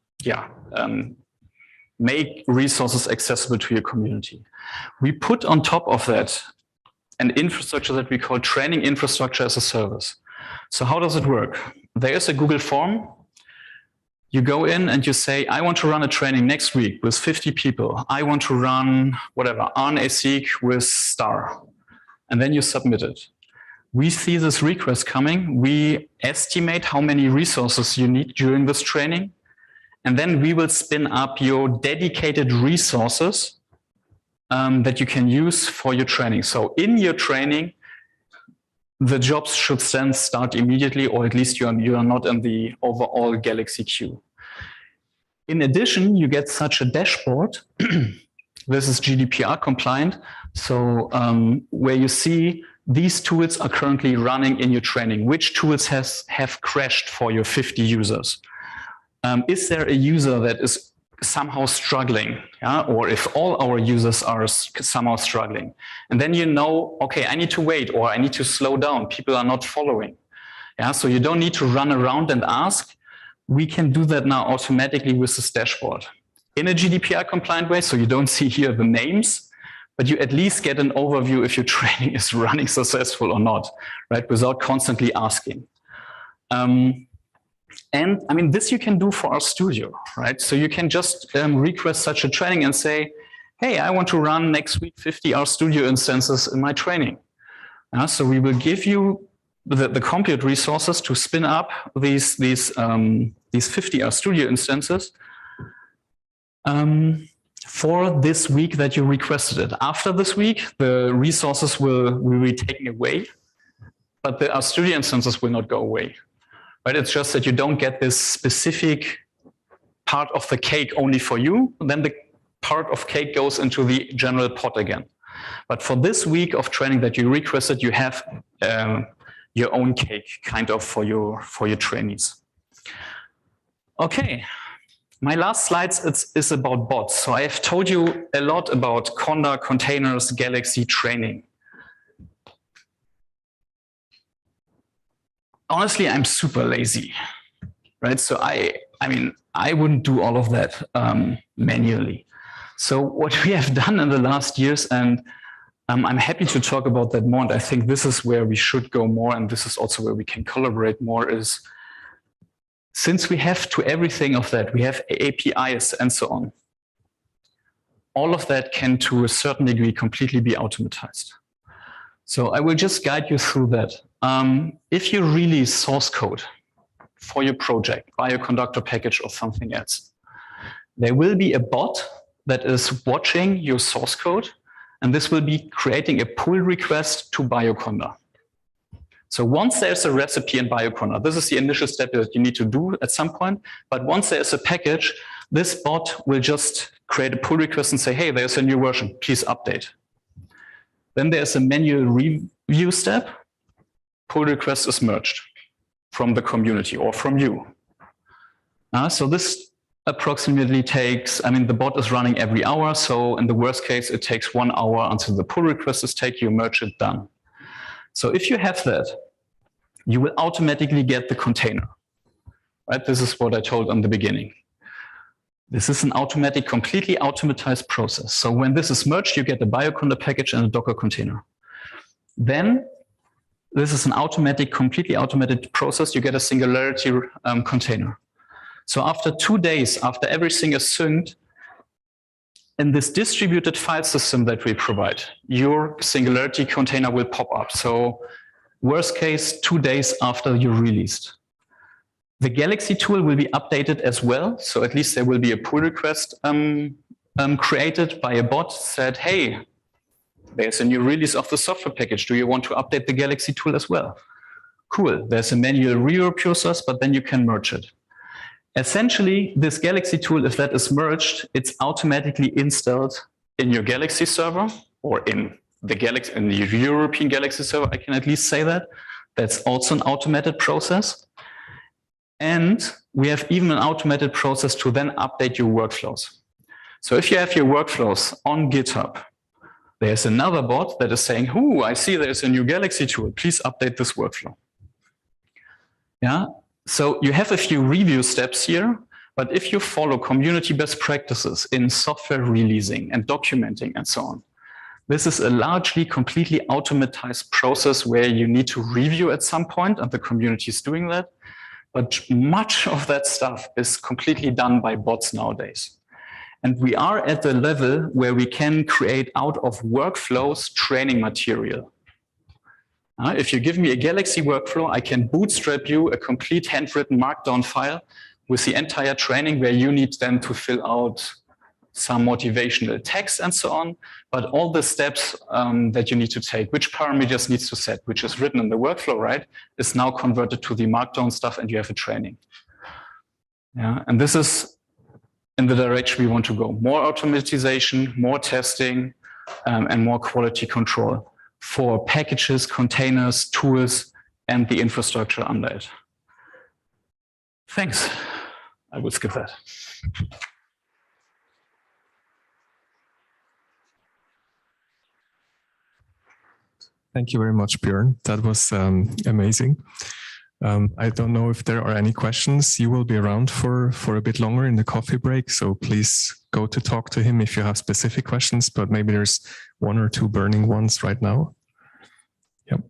make resources accessible to your community. We put on top of that an infrastructure that we call training infrastructure as a service. So how does it work? There is a Google form. You go in and you say, I want to run a training next week with 50 people. I want to run whatever, RNA-seq with star. And then you submit it. We see this request coming. We estimate how many resources you need during this training. And then we will spin up your dedicated resources that you can use for your training. So in your training, the jobs should then start immediately, or at least you are not in the overall Galaxy queue. In addition, you get such a dashboard. This is GDPR compliant, So where you see these tools are currently running in your training, which tools have crashed for your 50 users? Is there a user that is somehow struggling, yeah? Or if all our users are somehow struggling, and then you know, okay, I need to wait, or I need to slow down, people are not following. Yeah, so you don't need to run around and ask. We can do that now automatically with this dashboard in a GDPR compliant way, so you don't see here the names, but you at least get an overview if your training is running successful or not, right, without constantly asking. And I mean, this you can do for our studio, right? So you can just request such a training and say, hey, I want to run next week 50 RStudio instances in my training. So we will give you the compute resources to spin up these 50 RStudio instances for this week that you requested it. After this week, the resources will be taken away, but the RStudio instances will not go away. Right? It's just that you don't get this specific part of the cake only for you. Then the part of cake goes into the general pot again. But for this week of training that you requested, you have your own cake kind of for your trainees. Okay, my last slides is about bots. So I have told you a lot about Conda, containers, Galaxy training. Honestly, I'm super lazy, right? So I mean, I wouldn't do all of that manually. So what we have done in the last years, and I'm happy to talk about that more, and I think this is where we should go more, and this is also where we can collaborate more, is since we have to everything of that, we have APIs and so on, all of that can to a certain degree completely be automatized. So I will just guide you through that. If you release source code for your project, Bioconductor package or something else, there will be a bot that is watching your source code, and this will be creating a pull request to Bioconductor. So once there's a recipe in Bioconductor, this is the initial step that you need to do at some point, but once there's a package, this bot will just create a pull request and say, hey, there's a new version, please update. Then there's a manual review step. Pull request is merged from the community or from you. So this approximately takes, I mean, the bot is running every hour. So in the worst case, it takes 1 hour until the pull request is taken, you merge it, done. So if you have that, you will automatically get the container, right? This is what I told in the beginning. This is an automatic, completely automatized process. So when this is merged, you get a Bioconductor package and a Docker container. Then this is an automatic, completely automated process. You get a Singularity container. So after 2 days, after everything is synced, in this distributed file system that we provide, your Singularity container will pop up. So worst case, 2 days after you released. The Galaxy tool will be updated as well. So at least there will be a pull request created by a bot said, hey, there's a new release of the software package. Do you want to update the Galaxy tool as well? Cool. There's a manual review process, but then you can merge it. Essentially, this Galaxy tool, if that is merged, it's automatically installed in your Galaxy server or in the European Galaxy server. I can at least say that. That's also an automated process. And we have even an automated process to then update your workflows. So if you have your workflows on GitHub, there's another bot that is saying, "Ooh, I see there's a new Galaxy tool. Please update this workflow." Yeah. So you have a few review steps here, but if you follow community best practices in software releasing and documenting and so on, this is a largely completely automatized process where you need to review at some point, and the community is doing that. But much of that stuff is completely done by bots nowadays. And we are at the level where we can create out of workflows training material. If you give me a Galaxy workflow, I can bootstrap you a complete handwritten markdown file with the entire training where you need then to fill out some motivational text and so on, but all the steps that you need to take, which parameters needs to set, which is written in the workflow, right, is now converted to the markdown stuff and you have a training. Yeah, and this is in the direction we want to go. More automatization, more testing, and more quality control for packages, containers, tools, and the infrastructure under it. Thanks. I will skip that. Thank you very much, Björn. That was amazing. I don't know if there are any questions. You will be around for a bit longer in the coffee break, so please go to talk to him if you have specific questions, but maybe there's one or two burning ones right now. Yep.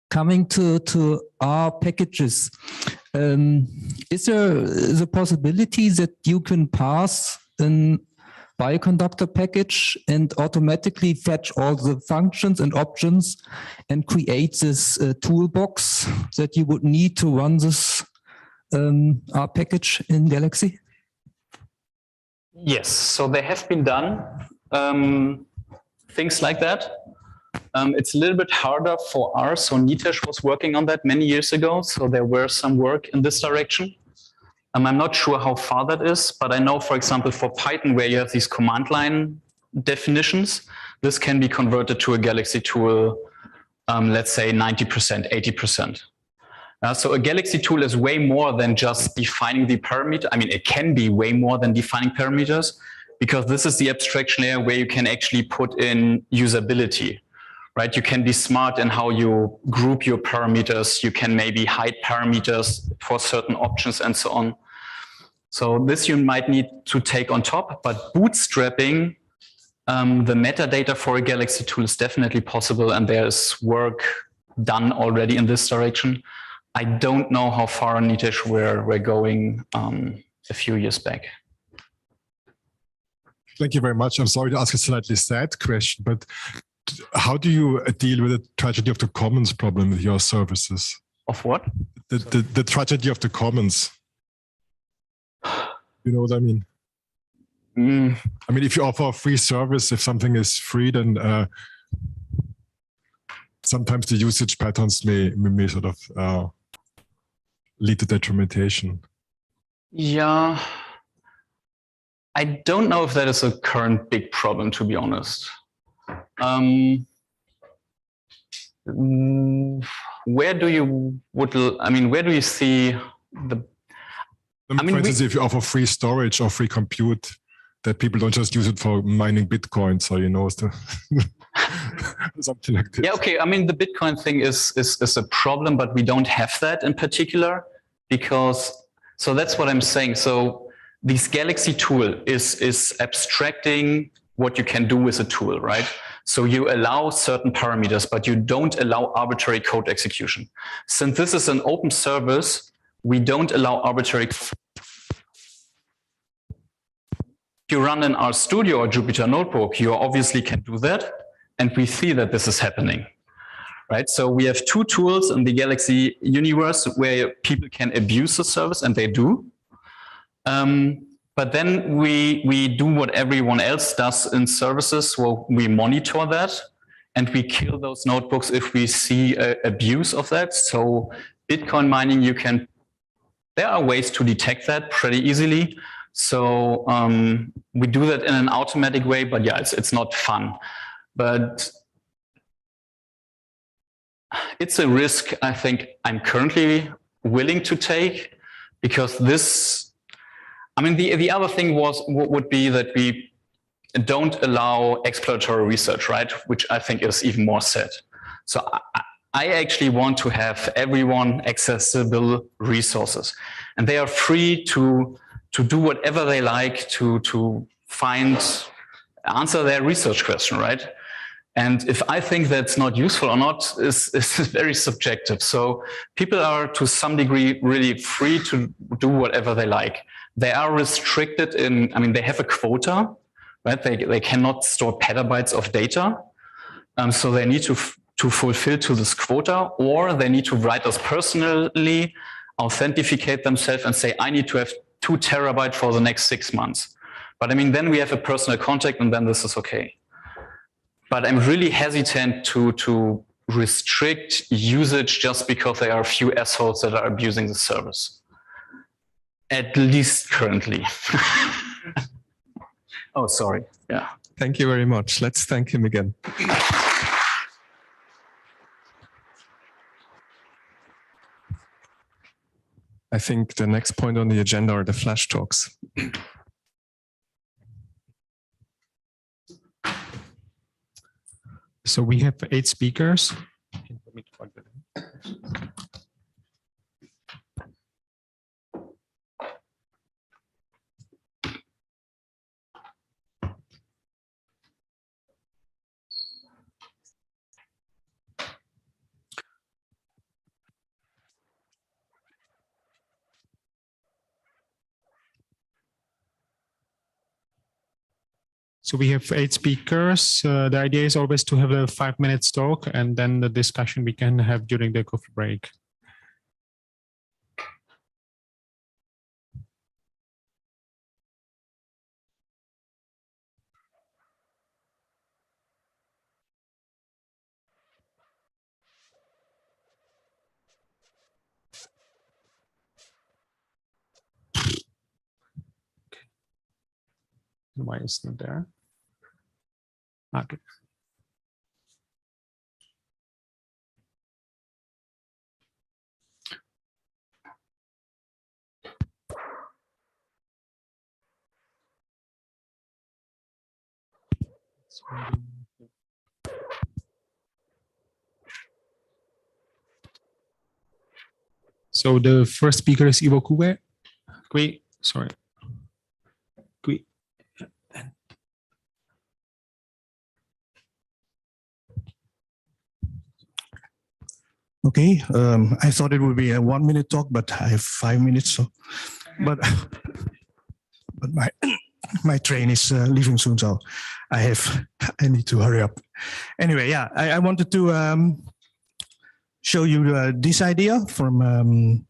Coming to our packages, is there the possibility that you can pass an Bioconductor package and automatically fetch all the functions and options and create this toolbox that you would need to run this R package in Galaxy? Yes, so they have been done, things like that. It's a little bit harder for R, so Nitesh was working on that many years ago, so there were some work in this direction. I'm not sure how far that is, but I know, for example, for Python, where you have these command line definitions, this can be converted to a Galaxy tool, let's say 90%, 80%. So a Galaxy tool is way more than just defining the parameter. I mean, it can be way more than defining parameters, because this is the abstraction layer where you can actually put in usability. Right? You can be smart in how you group your parameters. You can maybe hide parameters for certain options and so on. So this you might need to take on top, but bootstrapping the metadata for a Galaxy tool is definitely possible, and there's work done already in this direction. I don't know how far Nitesh we're going a few years back. Thank you very much. I'm sorry to ask a slightly sad question, but how do you deal with the tragedy of the commons problem with your services? Of what? The tragedy of the commons. You know what I mean? I mean, if you offer a free service, if something is free, then sometimes the usage patterns may sort of lead to detrimentation. Yeah. I don't know if that is a current big problem, to be honest. Where do you see the? For instance, if you offer free storage or free compute, that people don't just use it for mining Bitcoins, or something like this. Yeah, okay. I mean, the Bitcoin thing is a problem, but we don't have that in particular, because so that's what I'm saying. So this Galaxy tool is abstracting what you can do with a tool, right? So you allow certain parameters, but you don't allow arbitrary code execution. Since this is an open service, we don't allow arbitrary. If you run in RStudio or Jupyter Notebook, you obviously can do that. And we see that this is happening, right? So we have two tools in the Galaxy universe where people can abuse the service, and they do. But then we do what everyone else does in services. Well, we monitor that, and we kill those notebooks if we see abuse of that. So Bitcoin mining, there are ways to detect that pretty easily. So we do that in an automatic way, but yeah, it's not fun. But it's a risk I think I'm currently willing to take, because this, I mean, the other thing would be that we don't allow exploratory research, right? Which I think is even more sad. So I actually want to have everyone accessible resources, and they are free to do whatever they like to answer their research question, right? And if I think that's not useful or not is very subjective. So people are to some degree really free to do whatever they like. They are restricted in, I mean, they have a quota, right? They cannot store petabytes of data. So they need to fulfill to this quota, or they need to write us personally, authenticate themselves and say, I need to have 2 terabytes for the next 6 months. But I mean, then we have a personal contact, and then this is okay. But I'm really hesitant to restrict usage just because there are a few assholes that are abusing the service. at least currently. Oh, sorry. Yeah. Thank you very much. Let's thank him again. I think the next point on the agenda are the flash talks. So we have 8 speakers. So we have 8 speakers. The idea is always to have a 5-minute talk and then the discussion we can have during the coffee break. Why is not there? Okay. So the first speaker is EuroBioC2022. Sorry. Okay, I thought it would be a 1-minute talk, but I have 5 minutes. So, but my train is leaving soon, so I need to hurry up. Anyway, yeah, I wanted to show you this idea from.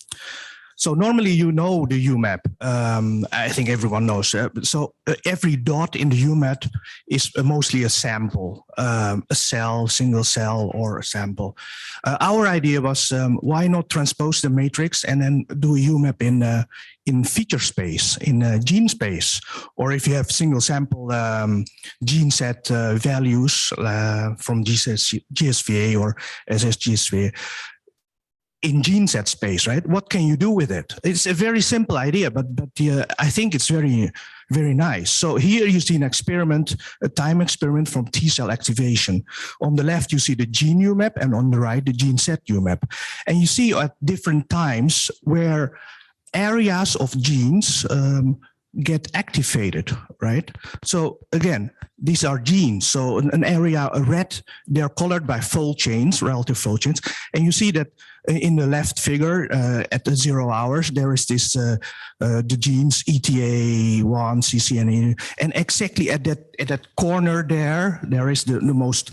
So normally, you know the UMAP. I think everyone knows. So every dot in the UMAP is mostly a sample, a cell, single cell, or a sample. Our idea was why not transpose the matrix and then do a UMAP in feature space, in gene space, or if you have single sample gene set values from GSVA or SSGSVA. In gene set space, right? What can you do with it? It's a very simple idea, but I think it's very, very nice. So here you see an experiment, a time experiment from T cell activation. On the left, you see the gene UMAP, and on the right, the gene set UMAP. And you see at different times where areas of genes get activated, right? So again, these are genes. So an area, a red, they're colored by fold chains, relative fold chains. And you see that in the left figure at the 0 hours, there is this, the genes ETA1, CCNE, and exactly at that corner there is the most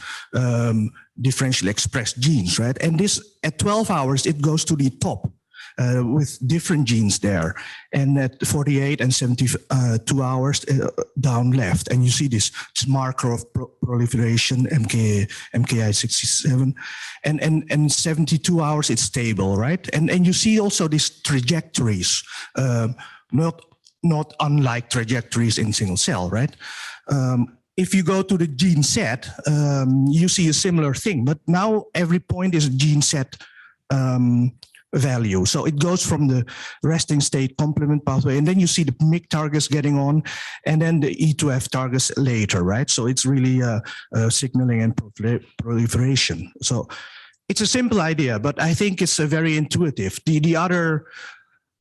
differentially expressed genes, right? And this at 12 hours, it goes to the top. With different genes there, and at 48 and 72 hours down left, and you see this marker of proliferation, MKI67, and 72 hours it's stable, right? And you see also these trajectories, not unlike trajectories in single cell, right? If you go to the gene set, you see a similar thing, but now every point is a gene set value. So it goes from the resting state complement pathway, and then you see the MYC targets getting on, and then the E2F targets later, right? So it's really signaling and proliferation. So it's a simple idea, but I think it's very intuitive. The other,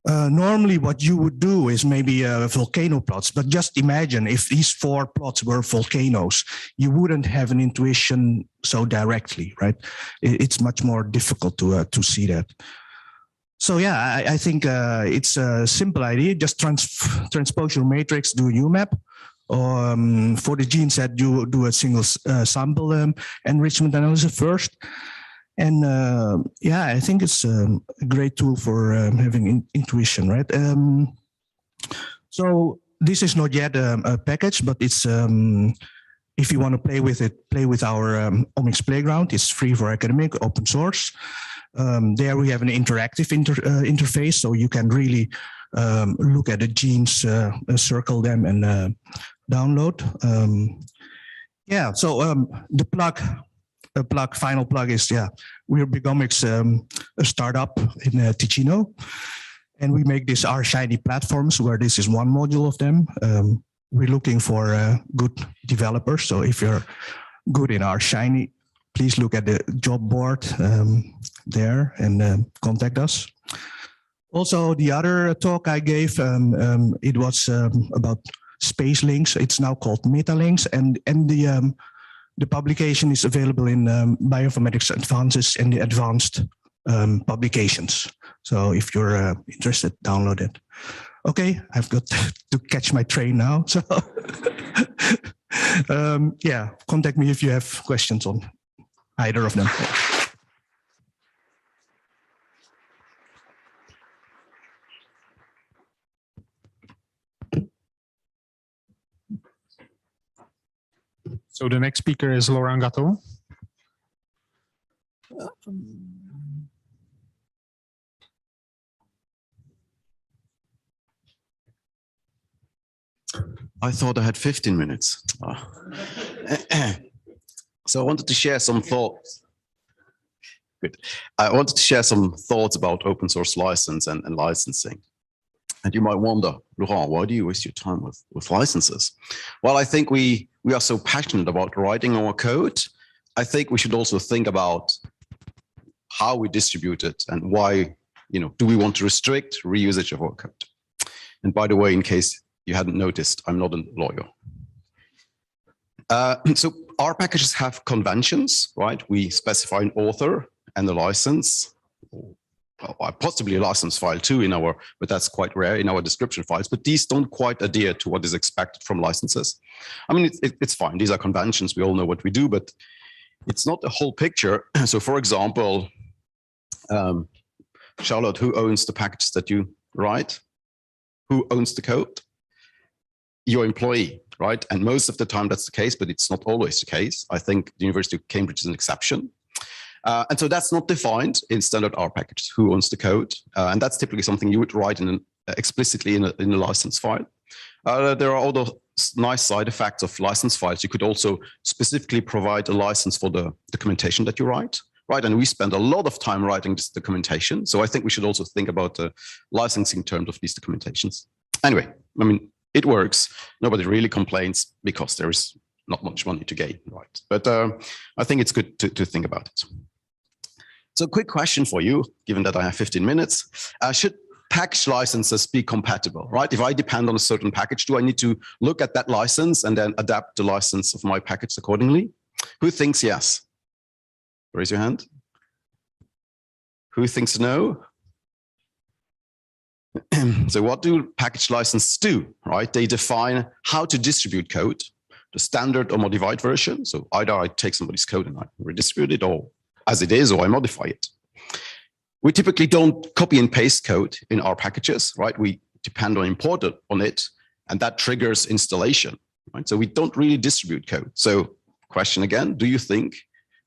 normally what you would do is maybe volcano plots, but just imagine if these 4 plots were volcanoes, you wouldn't have an intuition so directly, right? It's much more difficult to see that. So yeah, I think it's a simple idea. Just transpose your matrix, do a UMAP. For the gene set, you do a single sample enrichment analysis first. And yeah, I think it's a great tool for having intuition, right? So this is not yet a package, but it's if you want to play with it, play with our omics playground. It's free for academic, open source. There we have an interactive interface, so you can really look at the genes, circle them, and download. Yeah, so the final plug is, EuroBioC a startup in Ticino. And we make this R Shiny platforms, where this is one module of them. We're looking for good developers. So if you're good in R Shiny, please look at the job board there and contact us. Also, the other talk I gave, it was about space links. It's now called MetaLinks, and the publication is available in Bioinformatics Advances and the advanced publications. So if you're interested, download it. Okay, I've got to catch my train now. So yeah, contact me if you have questions on either of them. So the next speaker is Laurent Gatto. I thought I had 15 minutes. So I wanted to share some thoughts. Good. I wanted to share some thoughts about open source license and licensing. And you might wonder, Laurent, why do you waste your time with licenses? Well, I think we are so passionate about writing our code. I think we should also think about how we distribute it and why, do we want to restrict reusage of our code? And by the way, in case you hadn't noticed, I'm not a lawyer. So our packages have conventions, right? We specify an author and a license, or possibly a license file too but that's quite rare in our description files, but these don't quite adhere to what is expected from licenses. I mean, it's fine. These are conventions. We all know what we do, but it's not the whole picture. So for example, Charlotte, who owns the packages that you write? Who owns the code? Your employee, right? And most of the time that's the case, but it's not always the case. I think the University of Cambridge is an exception. And so that's not defined in standard R packages, who owns the code. And that's typically something you would write explicitly in a license file. There are other nice side effects of license files. You could also specifically provide a license for the documentation that you write, right? And we spend a lot of time writing this documentation. So I think we should also think about the licensing terms of these documentations. Anyway, I mean, it works. Nobody really complains because there is not much money to gain, right? But I think it's good to think about it. So quick question for you, given that I have 15 minutes. Should package licenses be compatible, right? If I depend on a certain package, do I need to look at that license and then adapt the license of my package accordingly? Who thinks yes? Raise your hand. Who thinks no? So what do package licenses do, right? They define how to distribute code, the standard or modified version. So either I take somebody's code and I redistribute it, or as it is, or I modify it. We typically don't copy and paste code in our packages, right? We depend on import on it, and that triggers installation, right? So we don't really distribute code. So question again, do you think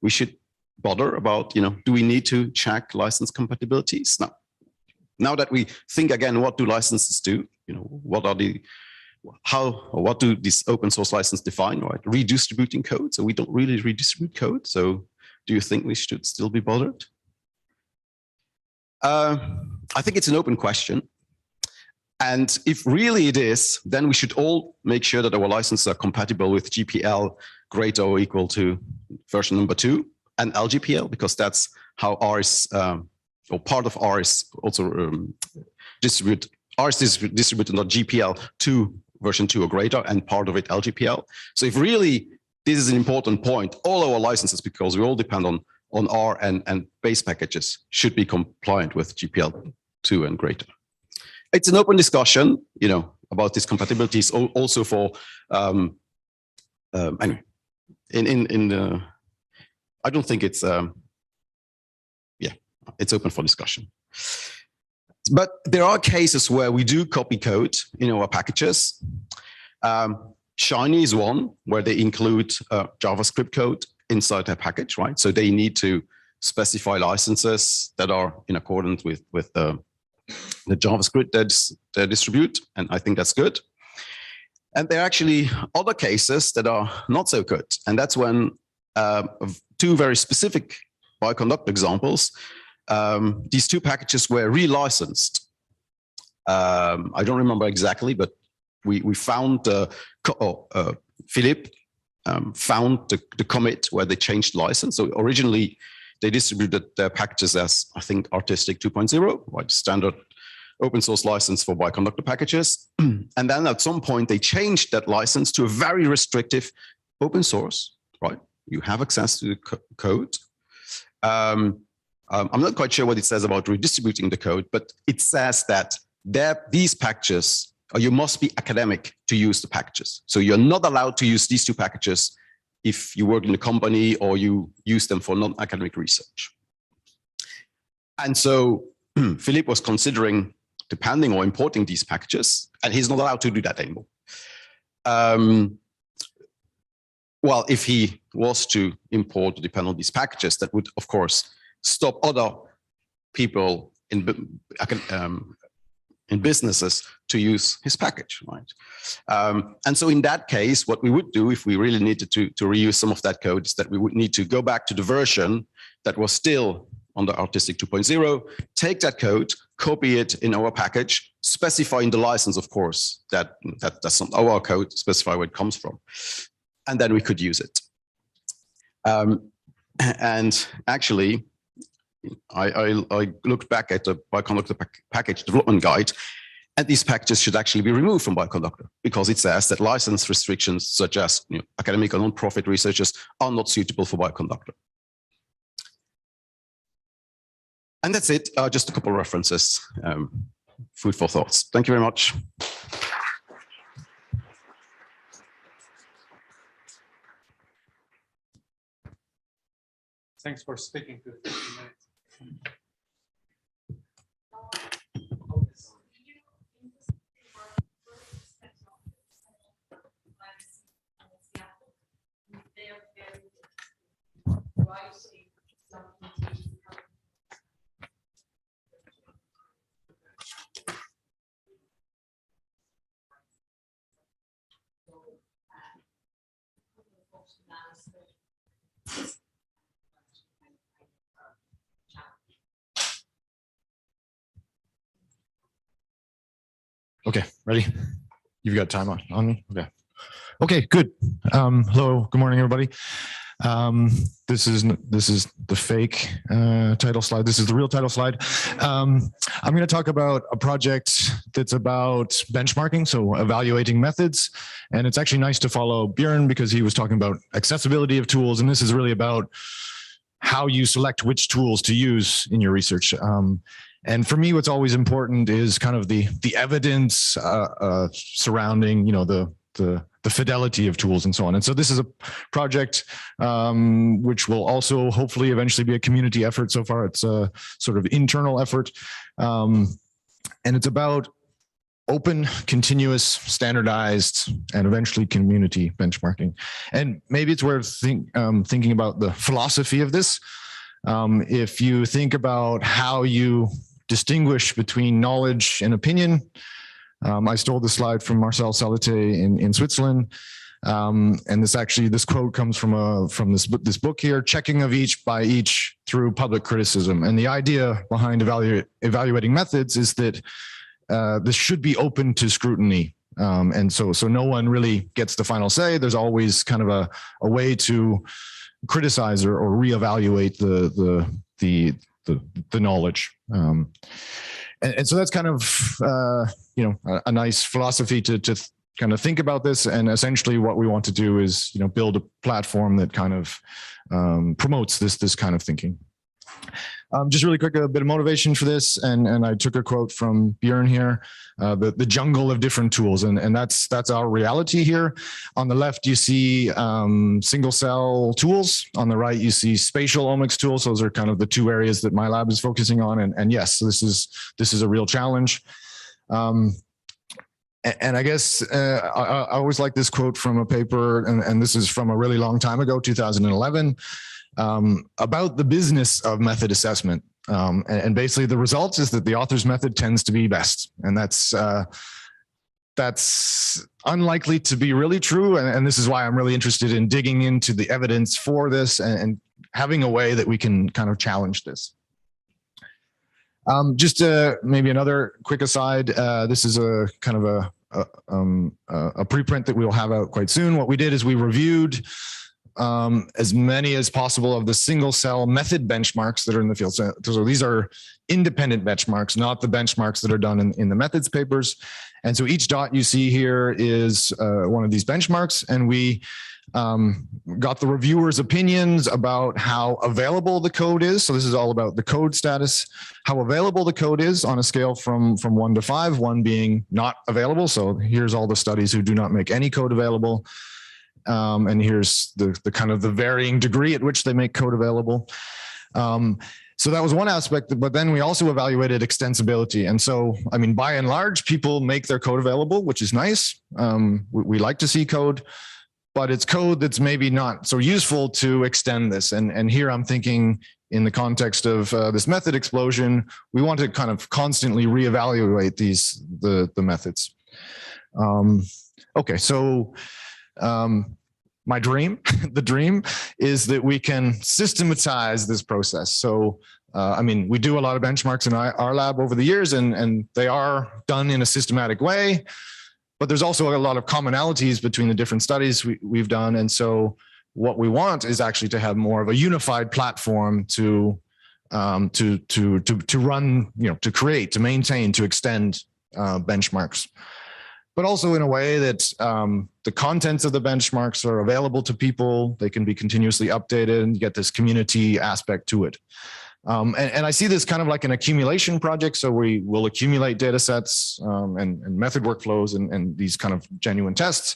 we should bother about, do we need to check license compatibilities? No. Now that we think again, what do licenses do? What do these open source licenses define, right? Redistributing code. So we don't really redistribute code. So do you think we should still be bothered? I think it's an open question. And if really it is, then we should all make sure that our licenses are compatible with GPL greater or equal to version number 2 and LGPL, because that's how R is, or part of R is also distributed. R is distributed on GPL to version 2 or greater, and part of it LGPL. So if really this is an important point, all our licenses, because we all depend on R and base packages, should be compliant with GPL 2 and greater. It's an open discussion, about these compatibilities, also for anyway. I don't think it's it's open for discussion. But there are cases where we do copy code in our packages. Shiny is one where they include JavaScript code inside their package, right? So they need to specify licenses that are in accordance with the the JavaScript they distribute, and I think that's good. And there are actually other cases that are not so good, and that's when two very specific Bioconductor examples, these two packages were relicensed. I don't remember exactly, but we found Philip found the commit where they changed license. So originally they distributed their packages as, I think, Artistic 2.0, right, standard open source license for Bioconductor packages. And then at some point they changed that license to a very restrictive open source, right? You have access to the code. I'm not quite sure what it says about redistributing the code, but it says that these packages, you must be academic to use the packages. So you're not allowed to use these two packages if you work in a company or you use them for non-academic research. And so Philip was considering depending or importing these packages, and he's not allowed to do that anymore. Well, if he was to import or depend on these packages, that would, of course, stop other people in businesses to use his package, right? And so in that case, what we would do if we really needed to reuse some of that code is that we would need to go back to the version that was still on the Artistic 2.0, take that code, copy it in our package, specify in the license, of course, that's not our code, specify where it comes from. And then we could use it. And actually, I looked back at the Bioconductor package development guide, and these packages should actually be removed from Bioconductor because it says that license restrictions such as academic or non-profit researchers are not suitable for Bioconductor. And that's it, just a couple of references, food for thoughts. Thank you very much. Thanks for sticking to 50 minutes. Okay, ready? You've got time on me? Okay. Okay, good. Hello, good morning, everybody. This is the fake title slide. This is the real title slide. I'm going to talk about a project that's about benchmarking, so evaluating methods. And it's actually nice to follow Björn because he was talking about accessibility of tools, and this is really about how you select which tools to use in your research. And for me, what's always important is kind of the evidence surrounding, the fidelity of tools and so on. And so this is a project which will also hopefully eventually be a community effort. So far, it's a sort of internal effort. And it's about open, continuous, standardized, and eventually community benchmarking. And maybe it's worth thinking about the philosophy of this. If you think about how you distinguish between knowledge and opinion, I stole the slide from Marcel Salete in Switzerland. And this quote comes from this book here, Checking of Each by Each Through Public Criticism. And the idea behind evaluating methods is that this should be open to scrutiny. And so no one really gets the final say. There's always kind of a way to criticize or reevaluate the knowledge. And so that's kind of, a nice philosophy to kind of think about this. And essentially what we want to do is, build a platform that kind of promotes this kind of thinking. Just really quick, a bit of motivation for this. And I took a quote from Björn here, the jungle of different tools. And that's our reality here. On the left, you see single cell tools. On the right, you see spatial omics tools. Those are kind of the two areas that my lab is focusing on. And yes, this is a real challenge. And I guess I always like this quote from a paper, and this is from a really long time ago, 2011. About the business of method assessment. And basically the result is that the author's method tends to be best. And that's unlikely to be really true. And this is why I'm really interested in digging into the evidence for this and having a way that we can kind of challenge this. Just maybe another quick aside, this is a kind of a preprint that we will have out quite soon. What we did is we reviewed as many as possible of the single cell method benchmarks that are in the field. So these are independent benchmarks, not the benchmarks that are done in the methods papers. And so each dot you see here is one of these benchmarks, and we got the reviewers' opinions about how available the code is. So this is all about the code status, how available the code is on a scale from 1 to 5, 1 being not available. So here's all the studies who do not make any code available. And here's the kind of the varying degree at which they make code available. So that was one aspect, but then we also evaluated extensibility. And so, I mean, by and large, people make their code available, which is nice. We like to see code, but it's code that's maybe not so useful to extend this. And here I'm thinking in the context of this method explosion, we want to kind of constantly reevaluate the methods. Okay, so my dream, the dream is that we can systematize this process. So, I mean, we do a lot of benchmarks in our lab over the years, and they are done in a systematic way, but there's also a lot of commonalities between the different studies we've done. And so what we want is actually to have more of a unified platform to run, to create, to maintain, to extend benchmarks, but also in a way that the contents of the benchmarks are available to people. They can be continuously updated and you get this community aspect to it. And I see this kind of like an accumulation project. So we will accumulate data sets and method workflows and these kind of genuine tests.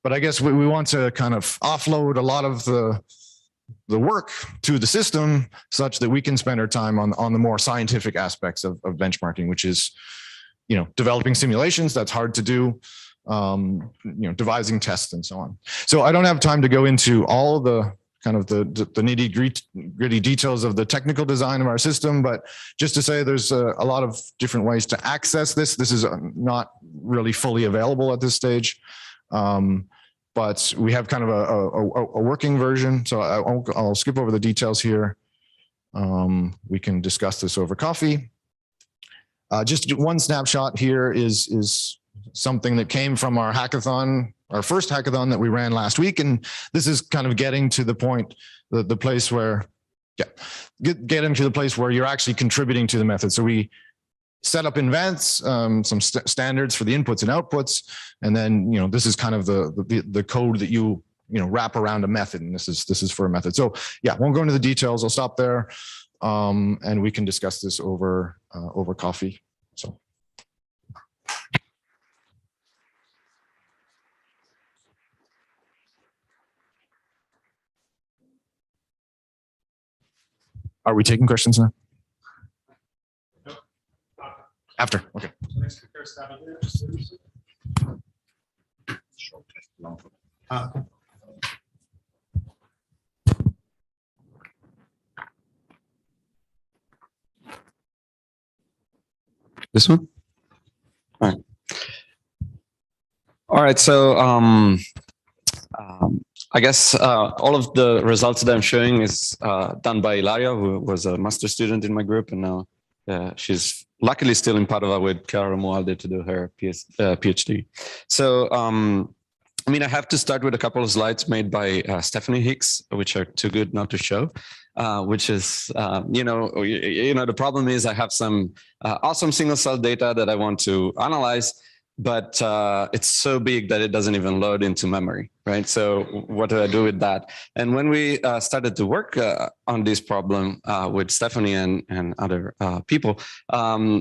But I guess we want to kind of offload a lot of the work to the system such that we can spend our time on the more scientific aspects of benchmarking, which is, developing simulations. That's hard to do, devising tests and so on. So I don't have time to go into all the kind of the nitty gritty details of the technical design of our system, but just to say there's a lot of different ways to access this. This is not really fully available at this stage, but we have kind of a working version. So I'll skip over the details here. We can discuss this over coffee. Just one snapshot here is something that came from our hackathon, our first hackathon that we ran last week. And this is kind of getting to the point, the place where, getting to the place where you're actually contributing to the method. So we set up in events, some standards for the inputs and outputs. And then, this is kind of the code that you wrap around a method. And this is for a method. So yeah, won't go into the details. I'll stop there. And we can discuss this over coffee. So. Are we taking questions now? No. After, okay. This one? All right. So I guess all of the results that I'm showing is done by Ilaria, who was a master student in my group, and now she's luckily still in Padova with Chiara Romualdi to do her PhD. So I mean, I have to start with a couple of slides made by Stephanie Hicks, which are too good not to show. Which is, the problem is I have some awesome single cell data that I want to analyze, but it's so big that it doesn't even load into memory, right? So what do I do with that? And when we started to work on this problem with Stephanie and other people,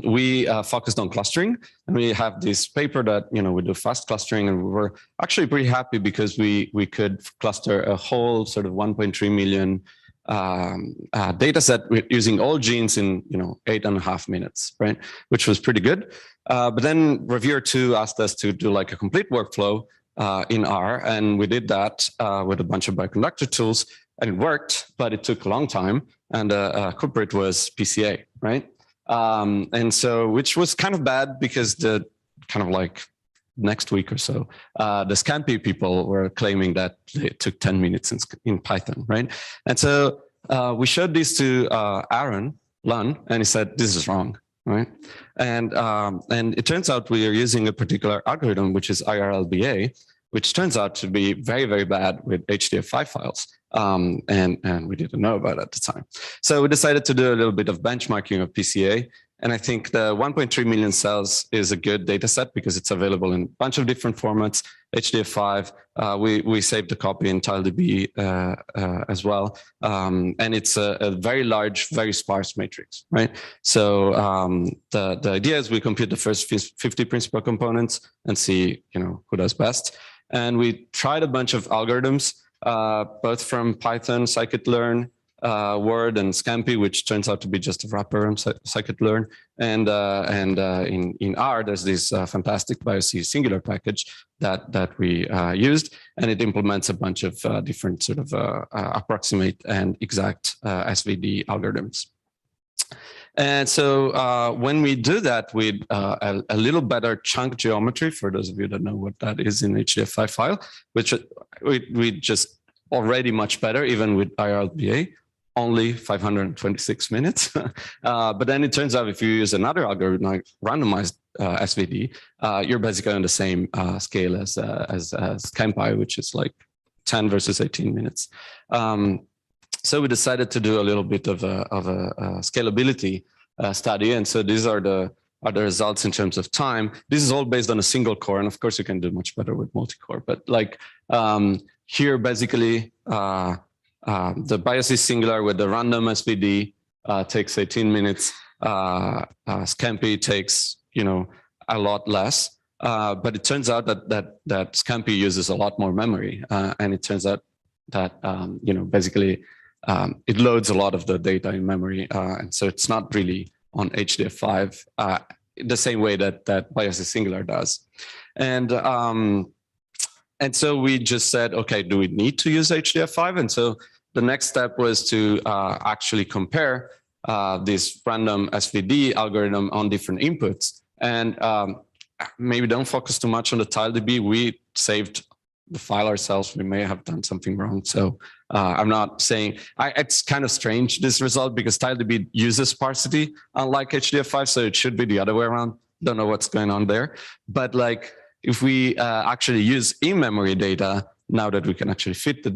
we focused on clustering. And we have this paper that, we do fast clustering, and we were actually pretty happy because we could cluster a whole sort of 1.3 million data set using all genes in 8.5 minutes, right? Which was pretty good. But then reviewer 2 asked us to do like a complete workflow in R, and we did that with a bunch of Bioconductor tools. and it worked, but it took a long time. And the culprit was PCA, right? And so, which was kind of bad because the kind of like next week or so, the Scampi people were claiming that it took 10 minutes in Python, right? And so we showed this to Aaron Lunn, and he said, this is wrong, right? And it turns out we are using a particular algorithm, which is IRLBA, which turns out to be very, very bad with HDF5 files. And we didn't know about it at the time. So we decided to do a little bit of benchmarking of PCA. And I think the 1.3 million cells is a good data set because it's available in a bunch of different formats, HDF5. We saved a copy in TileDB as well. And it's a very large, very sparse matrix, right? So the idea is we compute the first 50 principal components and see, who does best. And we tried a bunch of algorithms, both from Python, scikit-learn, Word, and Scampi, which turns out to be just a wrapper on scikit-learn. And in R, there's this fantastic BioC singular package that we used, and it implements a bunch of different sort of approximate and exact SVD algorithms. And so when we do that with a little better chunk geometry, for those of you that know what that is in HDF5 file, which we just already much better, even with IRLBA, only 526 minutes. But then it turns out if you use another algorithm like randomized SVD, you're basically on the same scale as Scampi, which is like 10 versus 18 minutes. So we decided to do a little bit of a scalability study. And so these are the results in terms of time. This is all based on a single core. And of course, you can do much better with multi-core. But like here, basically, the BioC singular with the random SVD takes 18 minutes. Scampi takes, a lot less. But it turns out that Scampi uses a lot more memory. And it turns out that, basically, it loads a lot of the data in memory. And so it's not really on HDF5 the same way that BioC singular does. And so we just said, okay, do we need to use HDF5? And so the next step was to actually compare this random SVD algorithm on different inputs. And maybe don't focus too much on the TileDB. We saved the file ourselves. We may have done something wrong. So I'm not saying, it's kind of strange, this result, because TileDB uses sparsity unlike HDF5, so it should be the other way around. Don't know what's going on there. But like, if we actually use in-memory data, now that we can actually fit the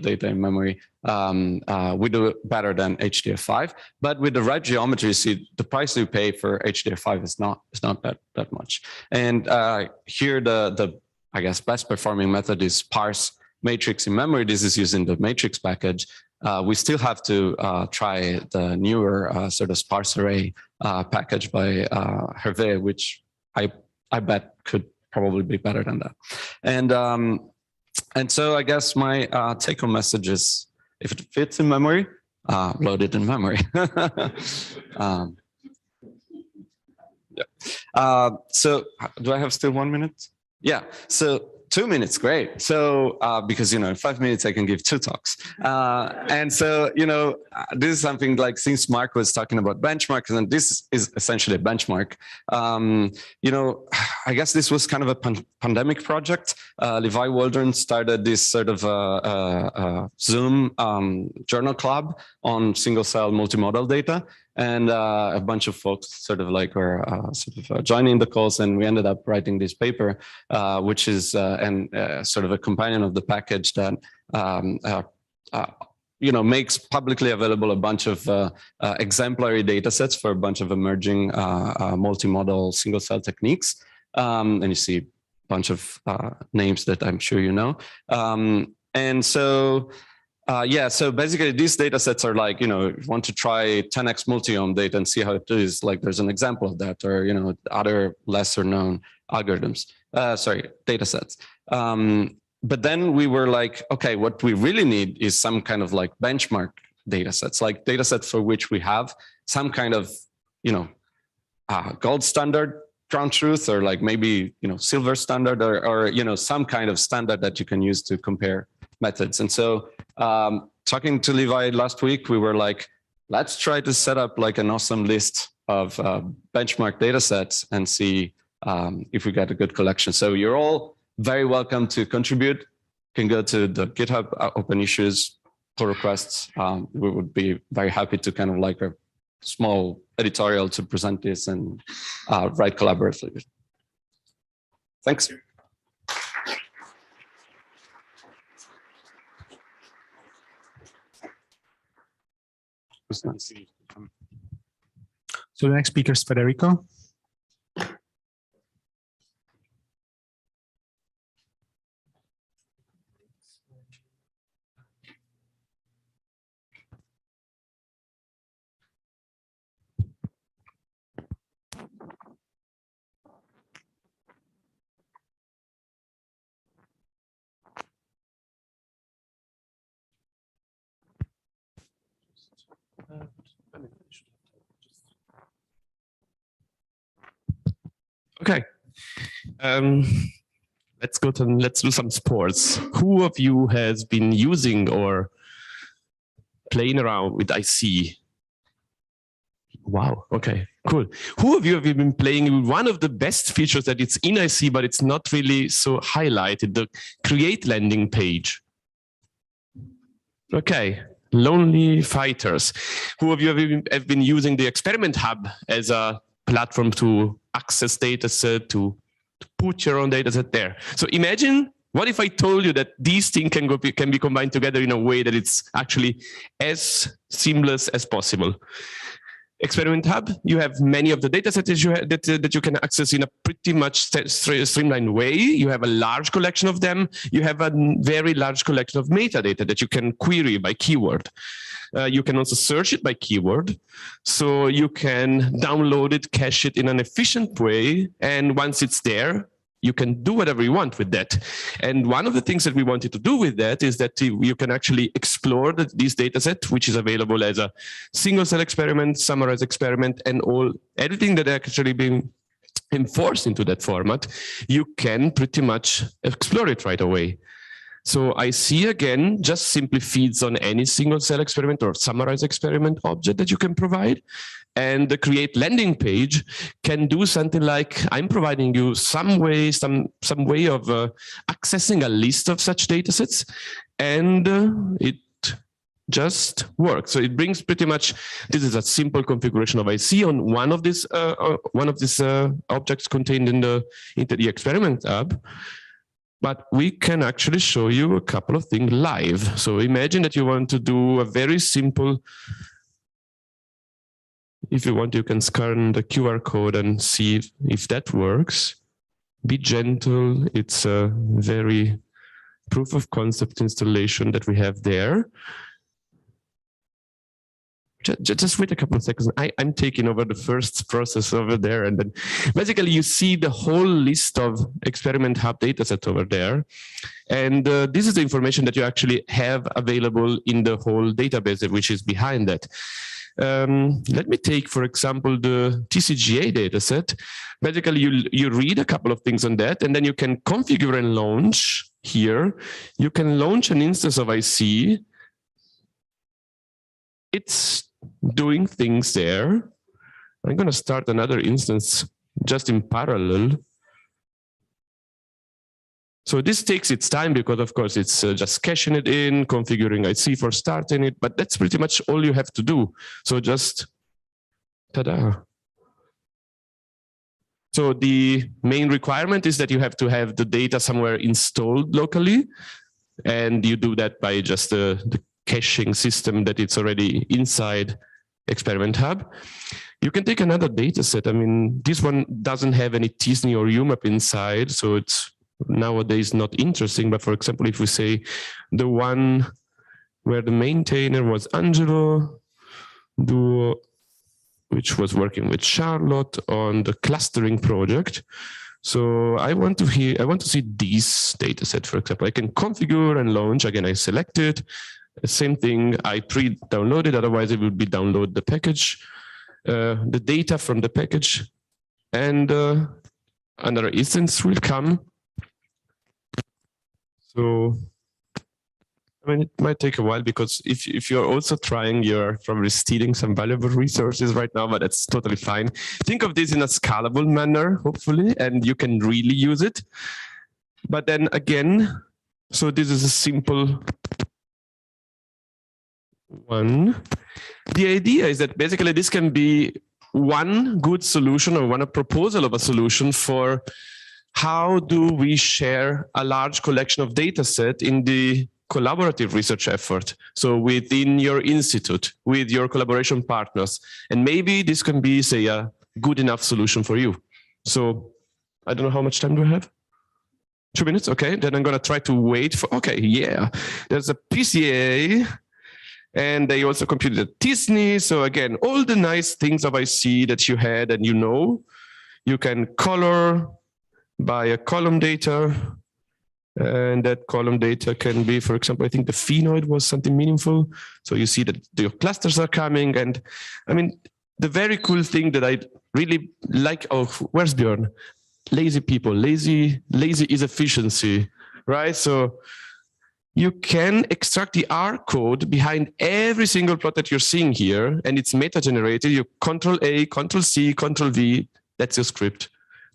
data in memory, we do better than HDF5. But with the right geometry, you see the price you pay for HDF5 is not that much. And here the I guess best performing method is parse matrix in memory. This is using the matrix package. We still have to try the newer sort of sparse array package by Hervé, which I bet could probably be better than that. And so I guess my take-home message is, if it fits in memory, load it in memory. Yeah. So do I have still 1 minute? Yeah. So 2 minutes, great. So because in 5 minutes I can give 2 talks, and so this is something like, since Mark was talking about benchmarks, and this is essentially a benchmark. I guess this was kind of a pandemic project. Levi Waldron started this sort of Zoom journal club on single cell multimodal data. And a bunch of folks sort of like were joining the calls, and we ended up writing this paper, which is sort of a companion of the package that makes publicly available a bunch of exemplary data sets for a bunch of emerging multimodal single cell techniques. And you see a bunch of names that I'm sure you know. And so. So basically these data sets are like, if you want to try 10x multi-ohm data and see how it is, like there's an example of that, or, other lesser known algorithms, data sets. But then we were like, okay, what we really need is some kind of like benchmark data sets, like data sets for which we have some kind of, gold standard ground truth, or like maybe, silver standard, or some kind of standard that you can use to compare methods. And so Talking to Levi last week, we were like, let's try to set up like an awesome list of benchmark data sets and see if we get a good collection. So you're all very welcome to contribute. You can go to the GitHub open issues, pull requests. We would be very happy to kind of like a small editorial to present this and write collaboratively. Thanks. So the next speaker is Federico. Okay, let's do some sports. Who of you has been using or playing around with IC? Wow, okay, cool. Who of you have been playing with one of the best features that it's in IC, but it's not really so highlighted, the create landing page? Okay, lonely fighters. Who of you have been using the experiment hub as a platform to access data set, to put your own data set there? So imagine, what if I told you that these things can be combined together in a way that it's actually as seamless as possible? Experiment Hub, you have many of the data sets that you can access in a pretty much streamlined way. You have a large collection of them. You have a very large collection of metadata that you can query by keyword. You can also search it by keyword. So you can download it, cache it in an efficient way. And once it's there, you can do whatever you want with that. And one of the things that we wanted to do with that is that you can actually explore this data set, which is available as a single cell experiment, summarized experiment, and everything that actually been enforced into that format. You can pretty much explore it right away. So IC, again, just simply feeds on any single cell experiment or summarized experiment object that you can provide. And the create landing page can do something like, I'm providing you some way of accessing a list of such datasets, and it just works. So it brings pretty much, this is a simple configuration of IC on one of these objects contained in the experiment hub. But we can actually show you a couple of things live. So imagine that you want to do a very simple, if you want, you can scan the QR code and see if that works. Be gentle. It's a very proof of concept installation that we have there. Just wait a couple of seconds. I'm taking over the first process over there. And then basically you see the whole list of experiment hub dataset over there. And this is the information that you actually have available in the whole database, which is behind that. Let me take, for example, the TCGA dataset. Basically, you read a couple of things on that, and then you can configure and launch here. You can launch an instance of IC. It's doing things there. I'm going to start another instance just in parallel. So this takes its time because, of course, it's just caching it in, configuring IC for starting it, but that's pretty much all you have to do. So just, ta-da. So the main requirement is that you have to have the data somewhere installed locally, and you do that by just the caching system that it's already inside Experiment Hub. You can take another data set. I mean, this one doesn't have any TSNE or UMAP inside, so it's nowadays not interesting. But for example, if we say the one where the maintainer was Angelo, which was working with Charlotte on the clustering project. So I want to see this data set, for example. I can configure and launch. Again, I select it. Same thing, I pre-downloaded, otherwise it would be download the package, the data from the package, and another instance will come. So I mean, it might take a while because if you're also trying, you're probably stealing some valuable resources right now, but that's totally fine. Think of this in a scalable manner, hopefully, and you can really use it. But then again, so this is a simple one. The idea is that basically this can be one good solution or one proposal of a solution for how do we share a large collection of data set in the collaborative research effort. So within your institute, with your collaboration partners, and maybe this can be, say, a good enough solution for you. So I don't know how much time do I have? 2 minutes, okay. Then I'm gonna try to wait for, okay, yeah. There's a PCA, and they also computed at Disney. So again, all the nice things of IC that you had and you know, you can color by a column data. And that column data can be, for example, I think the phenoid was something meaningful. So you see that your clusters are coming. And I mean, the very cool thing that I really like, oh, where's Björn? Lazy people, lazy is efficiency, right? So you can extract the R code behind every single plot that you're seeing here, and it's meta-generated. You Control A, Control C, Control V, that's your script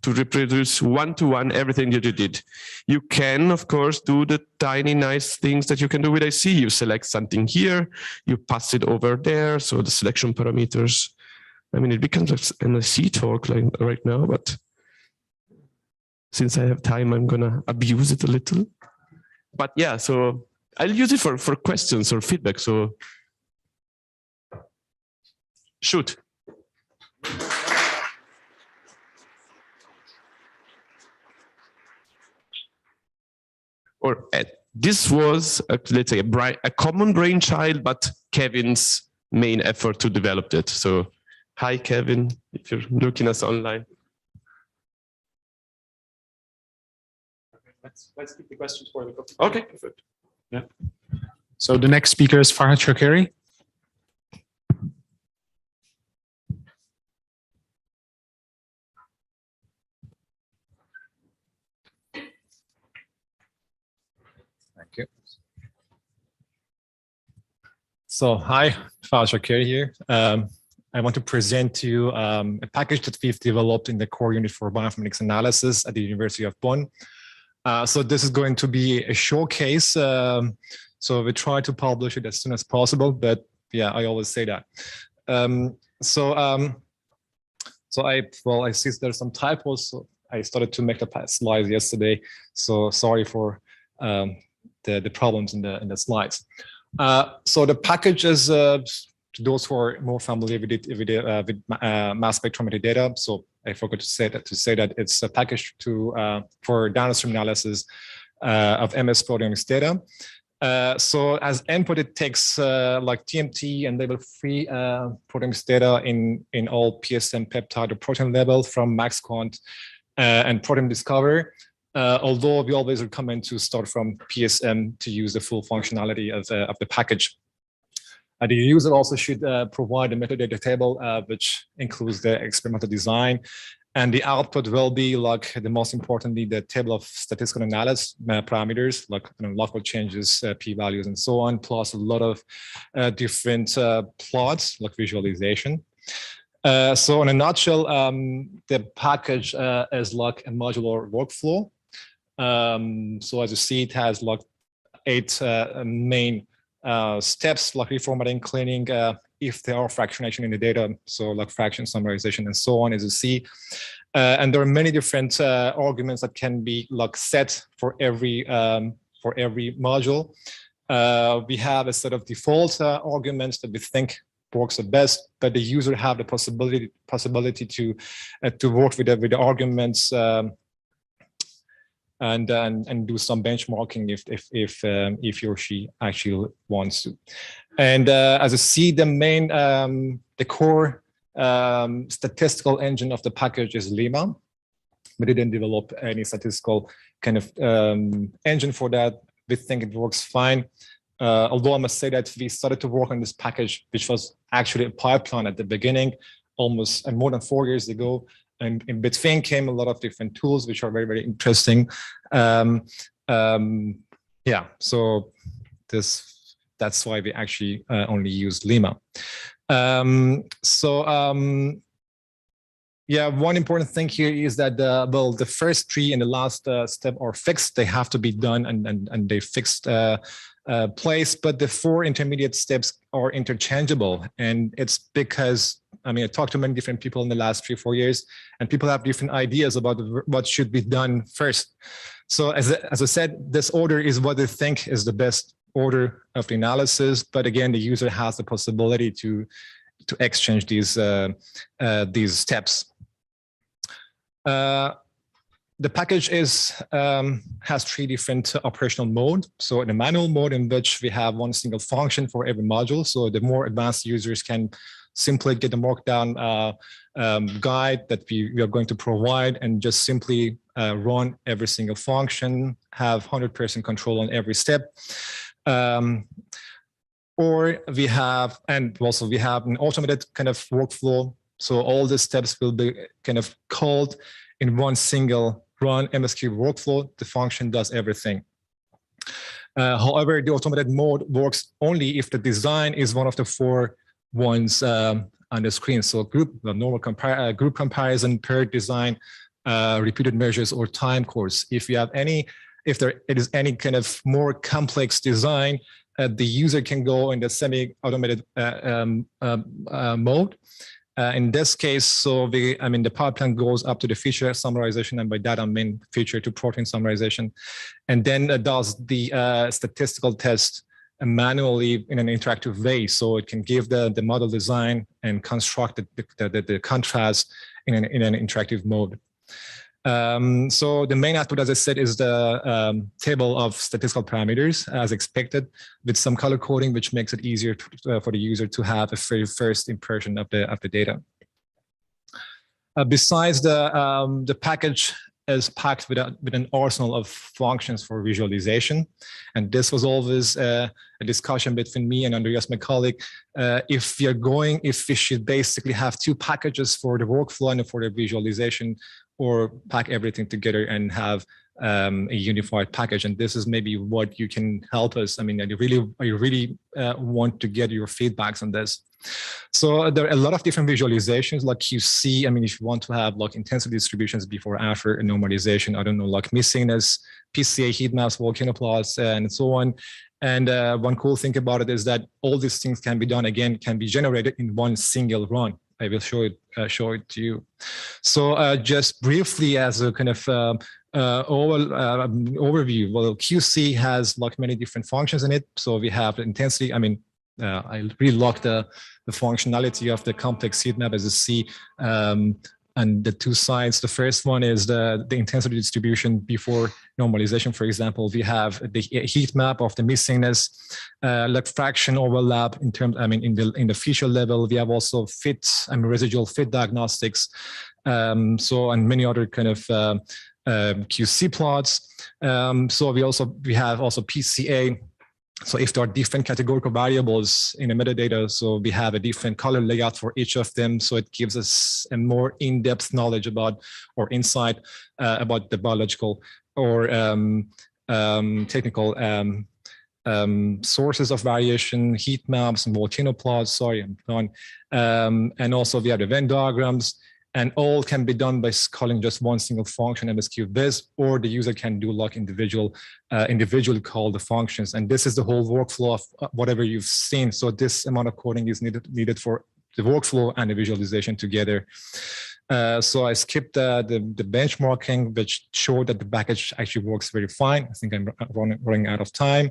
to reproduce one-to-one everything that you did. You can, of course, do the tiny nice things that you can do with IC. You select something here, you pass it over there, so the selection parameters. I mean, it becomes an IC talk like right now, but since I have time, I'm gonna abuse it a little. But yeah, so I'll use it for questions or feedback, so shoot. Or this was, let's say, a common brainchild, but Kevin's main effort to develop it. So hi, Kevin, if you're looking us online. Let's keep the questions for the coffee. Okay, perfect. Yeah. So the next speaker is Farhad Shakeri. Thank you. So hi, Farhad Shakeri here. I want to present to you a package that we've developed in the core unit for bioinformatics analysis at the University of Bonn. So this is going to be a showcase. So we try to publish it as soon as possible, but yeah, I always say that. So I see there's some typos. So I started to make the slides yesterday. So sorry for the problems in the slides. So the package is to those who are more familiar with it, with mass spectrometry data. So I forgot to say that it's a package for downstream analysis of MS proteomics data. So as input, it takes like TMT and level 3 proteomics data in all PSM peptide or protein level from MaxQuant and Protein Discover. Although we always recommend to start from PSM to use the full functionality of the package. The user also should provide a metadata table, which includes the experimental design. And the output will be like the most importantly, the table of statistical analysis parameters, like local changes, p-values, and so on, plus a lot of different plots, like visualization. So in a nutshell, the package is like a modular workflow. So as you see, it has like 8 main steps, like reformatting, cleaning, if there are fractionation in the data, so like fraction summarization and so on, as you see. And there are many different arguments that can be like set for every module. We have a set of default arguments that we think works the best, but the user have the possibility to work with the arguments and do some benchmarking if he or she actually wants to. And as you see, the main the core statistical engine of the package is Lima. We didn't develop any statistical kind of engine for that. We think it works fine. Although I must say that we started to work on this package, which was actually a pipeline at the beginning, almost more than 4 years ago. And in between came a lot of different tools, which are very, very interesting. Yeah, so that's why we actually only use lemma. Yeah, one important thing here is that the first three and the last step are fixed. They have to be done and they fixed place, but the 4 intermediate steps are interchangeable. And it's because, I mean, I talked to many different people in the last 3-4 years, and people have different ideas about what should be done first. So as I said, this order is what they think is the best order of the analysis. But again, the user has the possibility to exchange these steps. The package has 3 different operational modes. So in the manual mode, in which we have one single function for every module. So the more advanced users can simply get the markdown guide that we are going to provide and just simply run every single function, have 100% control on every step. Or we have an automated kind of workflow. So all the steps will be kind of called in one single run MSQ workflow. The function does everything. However, the automated mode works only if the design is one of the 4 ones on the screen. So group comparison, paired design, repeated measures, or time course. If there is any kind of more complex design, the user can go in the semi-automated mode. In this case, the pipeline goes up to the feature summarization, and by that I mean feature to protein summarization, and then does the statistical test manually in an interactive way. So it can give the model design and construct the contrast in an interactive mode. So the main output, as I said, is the table of statistical parameters as expected, with some color coding, which makes it easier for the user to have a very first impression of the data. Besides, the package is packed with an arsenal of functions for visualization, and this was always a discussion between me and Andreas, my colleague, if we should basically have 2 packages for the workflow and for the visualization, or pack everything together and have a unified package. And this is maybe what you can help us. I mean, I really want to get your feedbacks on this. So there are a lot of different visualizations, like you see. I mean, if you want to have like intensity distributions before, after, and normalization, I don't know, like missingness, PCA heat maps, volcano plots, and so on. And one cool thing about it is that all these things can be generated in one single run. I will show it to you. So just briefly, as a kind of overview, well, QC has like many different functions in it. So we have the intensity. I mean, I really like the functionality of the complex heat map, as you see, and the 2 sides. The first one is the intensity distribution before normalization. For example, we have the heat map of the missingness, like fraction overlap in terms. I mean, in the feature level, we have also residual fit diagnostics, and many other kind of QC plots. So we have also PCA. So if there are different categorical variables in the metadata, so we have a different color layout for each of them. So it gives us a more in-depth knowledge about, or insight about the biological or technical sources of variation, heat maps, and volcano plots. Sorry, I'm gone. And also we have the Venn diagrams. And all can be done by calling just one single function, MSQ-viz, or the user can do like individually call the functions. And this is the whole workflow of whatever you've seen. So this amount of coding is needed for the workflow and the visualization together. So I skipped the benchmarking, which showed that the package actually works very fine. I think I'm running out of time.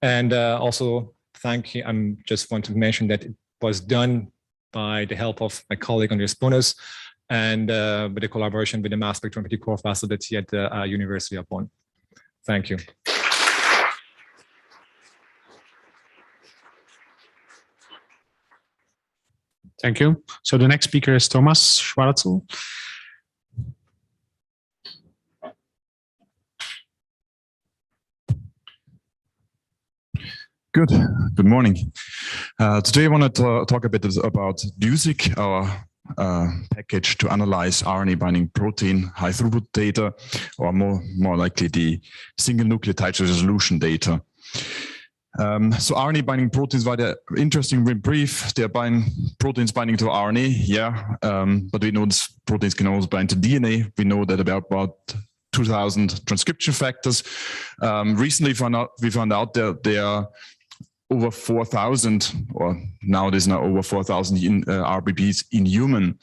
And also, thank you. I just want to mention that it was done by the help of my colleague Andreas Bonus, and with the collaboration with the mass spectrometry core facility at the University of Bonn. Thank you. Thank you. So the next speaker is Thomas Schwarzel. Good morning. Today I want to talk a bit about BioCuSiC, our package to analyze RNA binding protein high throughput data, or more likely the single nucleotide resolution data. So RNA binding proteins, why they're interesting in brief, they're proteins binding to RNA, yeah, but we know these proteins can also bind to DNA. We know that about 2,000 transcription factors. Recently we found out that there are over 4,000, or nowadays now over 4,000 RBPs in human.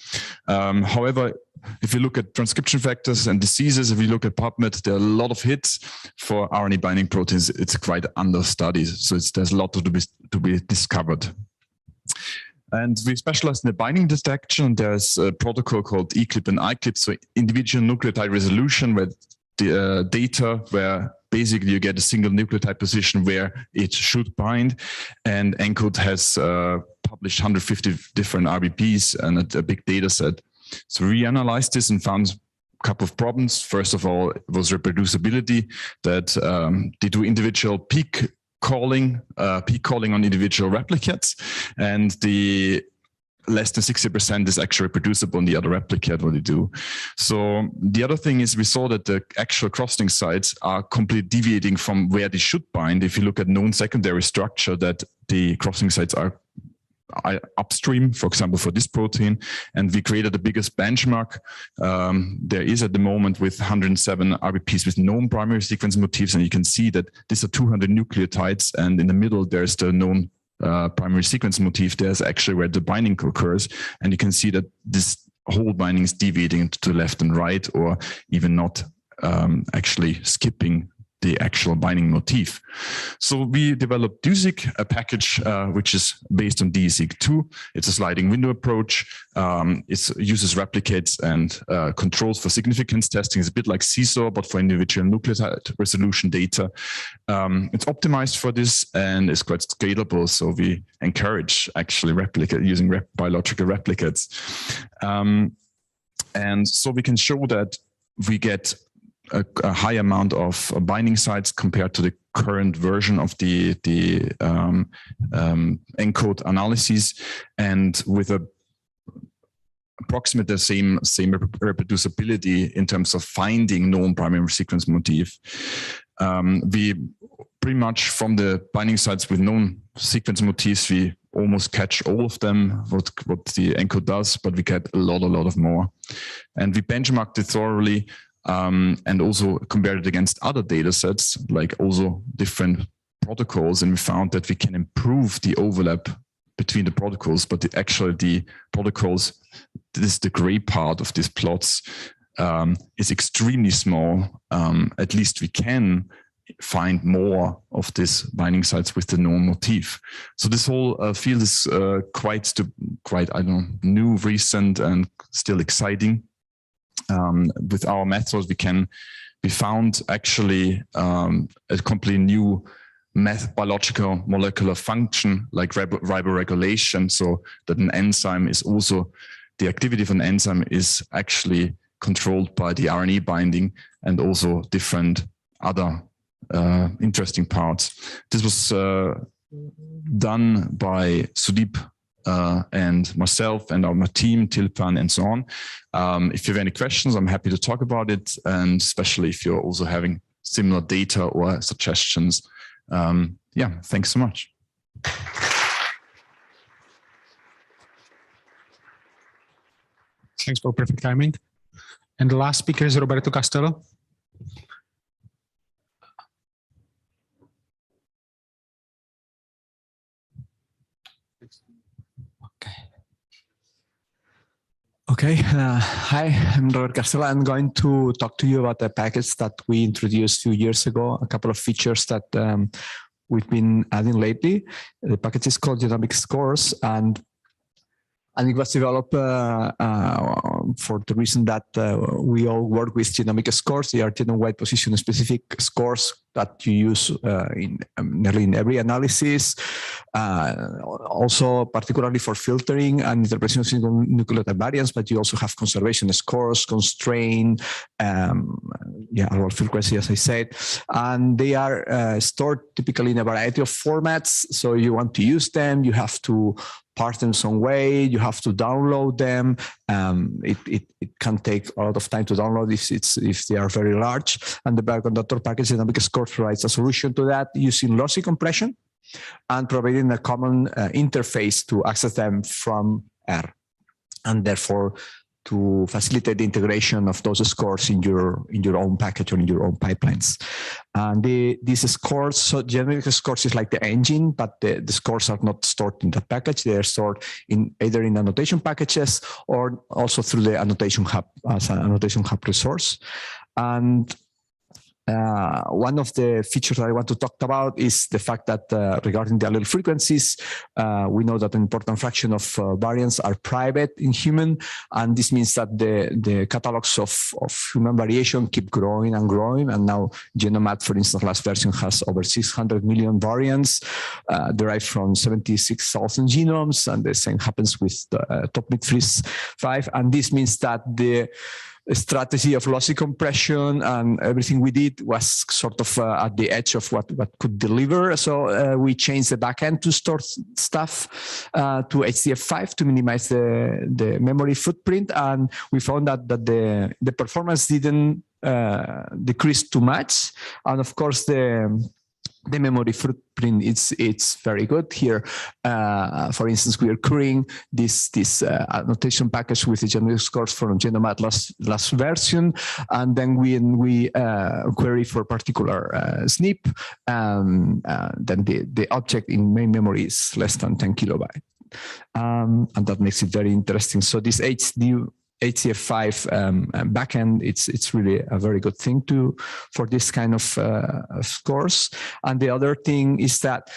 However, if you look at transcription factors and diseases, if you look at PubMed, there are a lot of hits for RNA binding proteins. It's quite understudied, so there's a lot to be discovered. And we specialize in the binding detection. There's a protocol called eClip and iClip, so individual nucleotide resolution, where the data where basically you get a single nucleotide position where it should bind. And ENCODE has published 150 different RBPs and a big data set. So we analyzed this and found a couple of problems. First of all, it was reproducibility, that they do individual peak calling on individual replicates, and the less than 60% is actually reproducible on the other replicate what they do. So the other thing is we saw that the actual crossing sites are completely deviating from where they should bind. If you look at known secondary structure, that the crossing sites are upstream, for example, for this protein, and we created the biggest benchmark there is at the moment with 107 RBPs with known primary sequence motifs, and you can see that these are 200 nucleotides, and in the middle there's the known primary sequence motif. There's actually where the binding occurs, and you can see that this whole binding is deviating to the left and right, or even not actually skipping the actual binding motif. So we developed DUSIC, a package which is based on DSIC2. It's a sliding window approach. It uses replicates and controls for significance testing. It's a bit like CSOR, but for individual nucleotide resolution data. It's optimized for this and is quite scalable. So we encourage actually using biological replicates. And so we can show that we get a high amount of binding sites compared to the current version of the ENCODE analyses, and with approximately the same reproducibility in terms of finding known primary sequence motif. We pretty much from the binding sites with known sequence motifs, we almost catch all of them, what the ENCODE does, but we get a lot of more. And we benchmarked it thoroughly, and also compared it against other data sets, like also different protocols, and we found that we can improve the overlap between the protocols, but actually the protocols, this is the gray part of these plots, is extremely small. At least we can find more of these binding sites with the known motif. So this whole field is quite I don't know, new, recent, and still exciting. With our methods, we found actually a completely new biological molecular function like riboregulation, so that an enzyme is also, the activity of an enzyme is actually controlled by the RNA binding, and also different other interesting parts. This was done by Sudeep and myself and our team, Tilpan, and so on. If you have any questions, I'm happy to talk about it, and especially if you're also having similar data or suggestions. Yeah, thanks so much. Thanks for perfect timing. And the last speaker is Roberto Castello. Okay, hi, I'm Robert Castello. I'm going to talk to you about a package that we introduced a few years ago, a couple of features that we've been adding lately. The package is called Genomic Scores, and it was developed for the reason that we all work with genomic scores. They are genome-wide position-specific scores that you use in nearly in every analysis, also particularly for filtering and interpretation of single nucleotide variants, but you also have conservation scores, constraint, allele frequency, as I said, and they are stored typically in a variety of formats. So you want to use them, you have to parse them some way, you have to download them. It can take a lot of time to download if they are very large. And the Bioconductor package Genomic Scores provides a solution to that using lossy compression. and providing a common interface to access them from R, and therefore to facilitate the integration of those scores in your own package or in your own pipelines. And these scores, so generic scores is like the engine, but the scores are not stored in the package. They are stored in either in annotation packages or also through the annotation hub as an annotation hub resource. And one of the features that I want to talk about is the fact that regarding the allele frequencies, we know that an important fraction of variants are private in human, and this means that the catalogs of human variation keep growing and growing. And now GenoMat, for instance, last version has over 600 million variants derived from 76,000 genomes, and the same happens with the TopMid 5. And this means that the strategy of lossy compression and everything we did was sort of at the edge of what could deliver. So we changed the backend to store stuff to HDF5 to minimize the memory footprint. And we found that the performance didn't decrease too much. And of course, the memory footprint, it's very good here. For instance, we are querying this annotation package with the generic scores from GenoMat last version, and then we query for a particular SNP, then the object in main memory is less than 10 kilobytes, and that makes it very interesting. So this HDF5 backend, it's really a very good thing for this kind of scores. And the other thing is that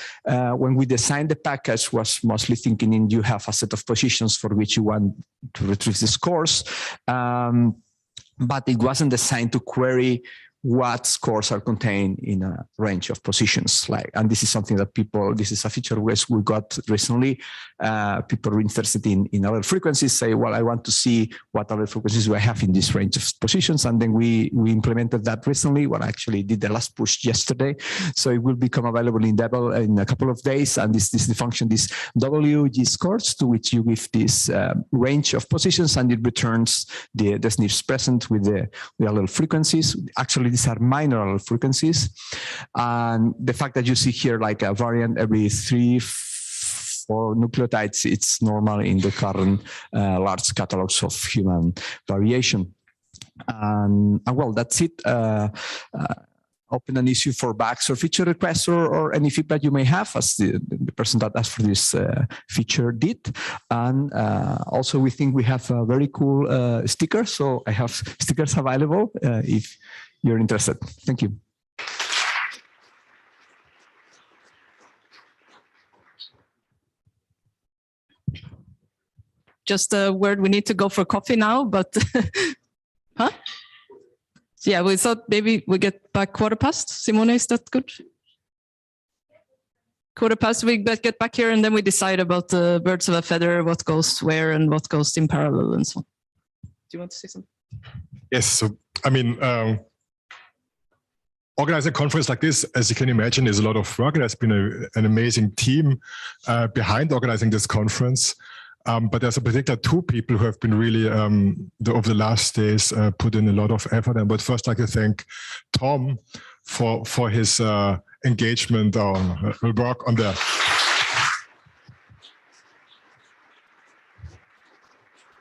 when we designed the package, was mostly thinking in you have a set of positions for which you want to retrieve the scores, but it wasn't designed to query what scores are contained in a range of positions. And this is something that this is a feature which we got recently. People are interested in allele frequencies, say, well, I want to see what allele frequencies do I have in this range of positions. And then we implemented that recently. Well, I actually did the last push yesterday. So it will become available in Devel in a couple of days. And this is the function, this WG scores, to which you give this range of positions, and it returns the SNPs present with the allele frequencies. Actually, these are minor allele frequencies. And the fact that you see here like a variant every 3-4 nucleotides, it's normal in the current large catalogs of human variation. And well, that's it. Open an issue for bugs or feature requests or any feedback you may have, as the person that asked for this feature did. And also we think we have a very cool sticker. So I have stickers available if you're interested. Thank you. Just a word, we need to go for coffee now, but huh? Yeah, we thought maybe we get back 1:15. Simone, is that good? 1:15, we get back here and then we decide about the birds of a feather, what goes where and what goes in parallel and so on. Do you want to say something? Yes, so I mean, organizing a conference like this, as you can imagine, is a lot of work. There's been an amazing team behind organizing this conference. But there's in particular two people who have been really, over the last days, put in a lot of effort. And would first like to thank Tom for his engagement on work on the.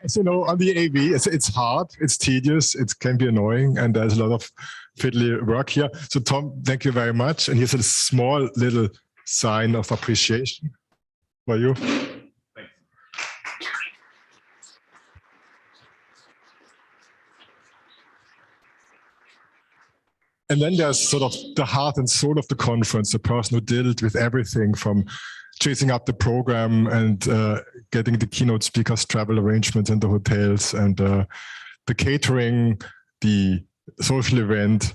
As you know, on the AV, it's hard, it's tedious, it can be annoying, and there's a lot of fiddly work here. So Tom, thank you very much. And here's a small little sign of appreciation for you. And then there's sort of the heart and soul of the conference, the person who dealt with everything from chasing up the program and getting the keynote speakers' travel arrangements in the hotels and the catering, the social event,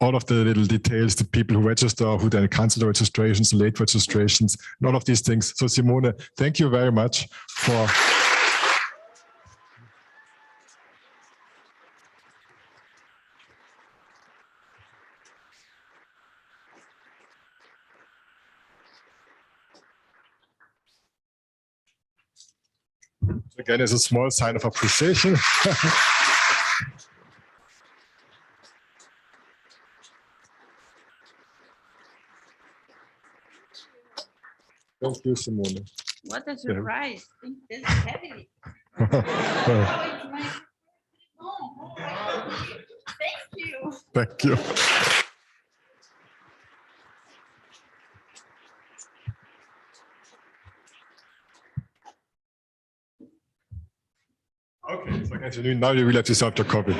all of the little details, the people who register, who then cancel the registrations, the late registrations, and all of these things. So Simone, thank you very much for... Again, as a small sign of appreciation. Thank you, Simone. What a surprise. This is heavy. Thank you. Thank you. Okay, so I continue. Now you will have to start your copy.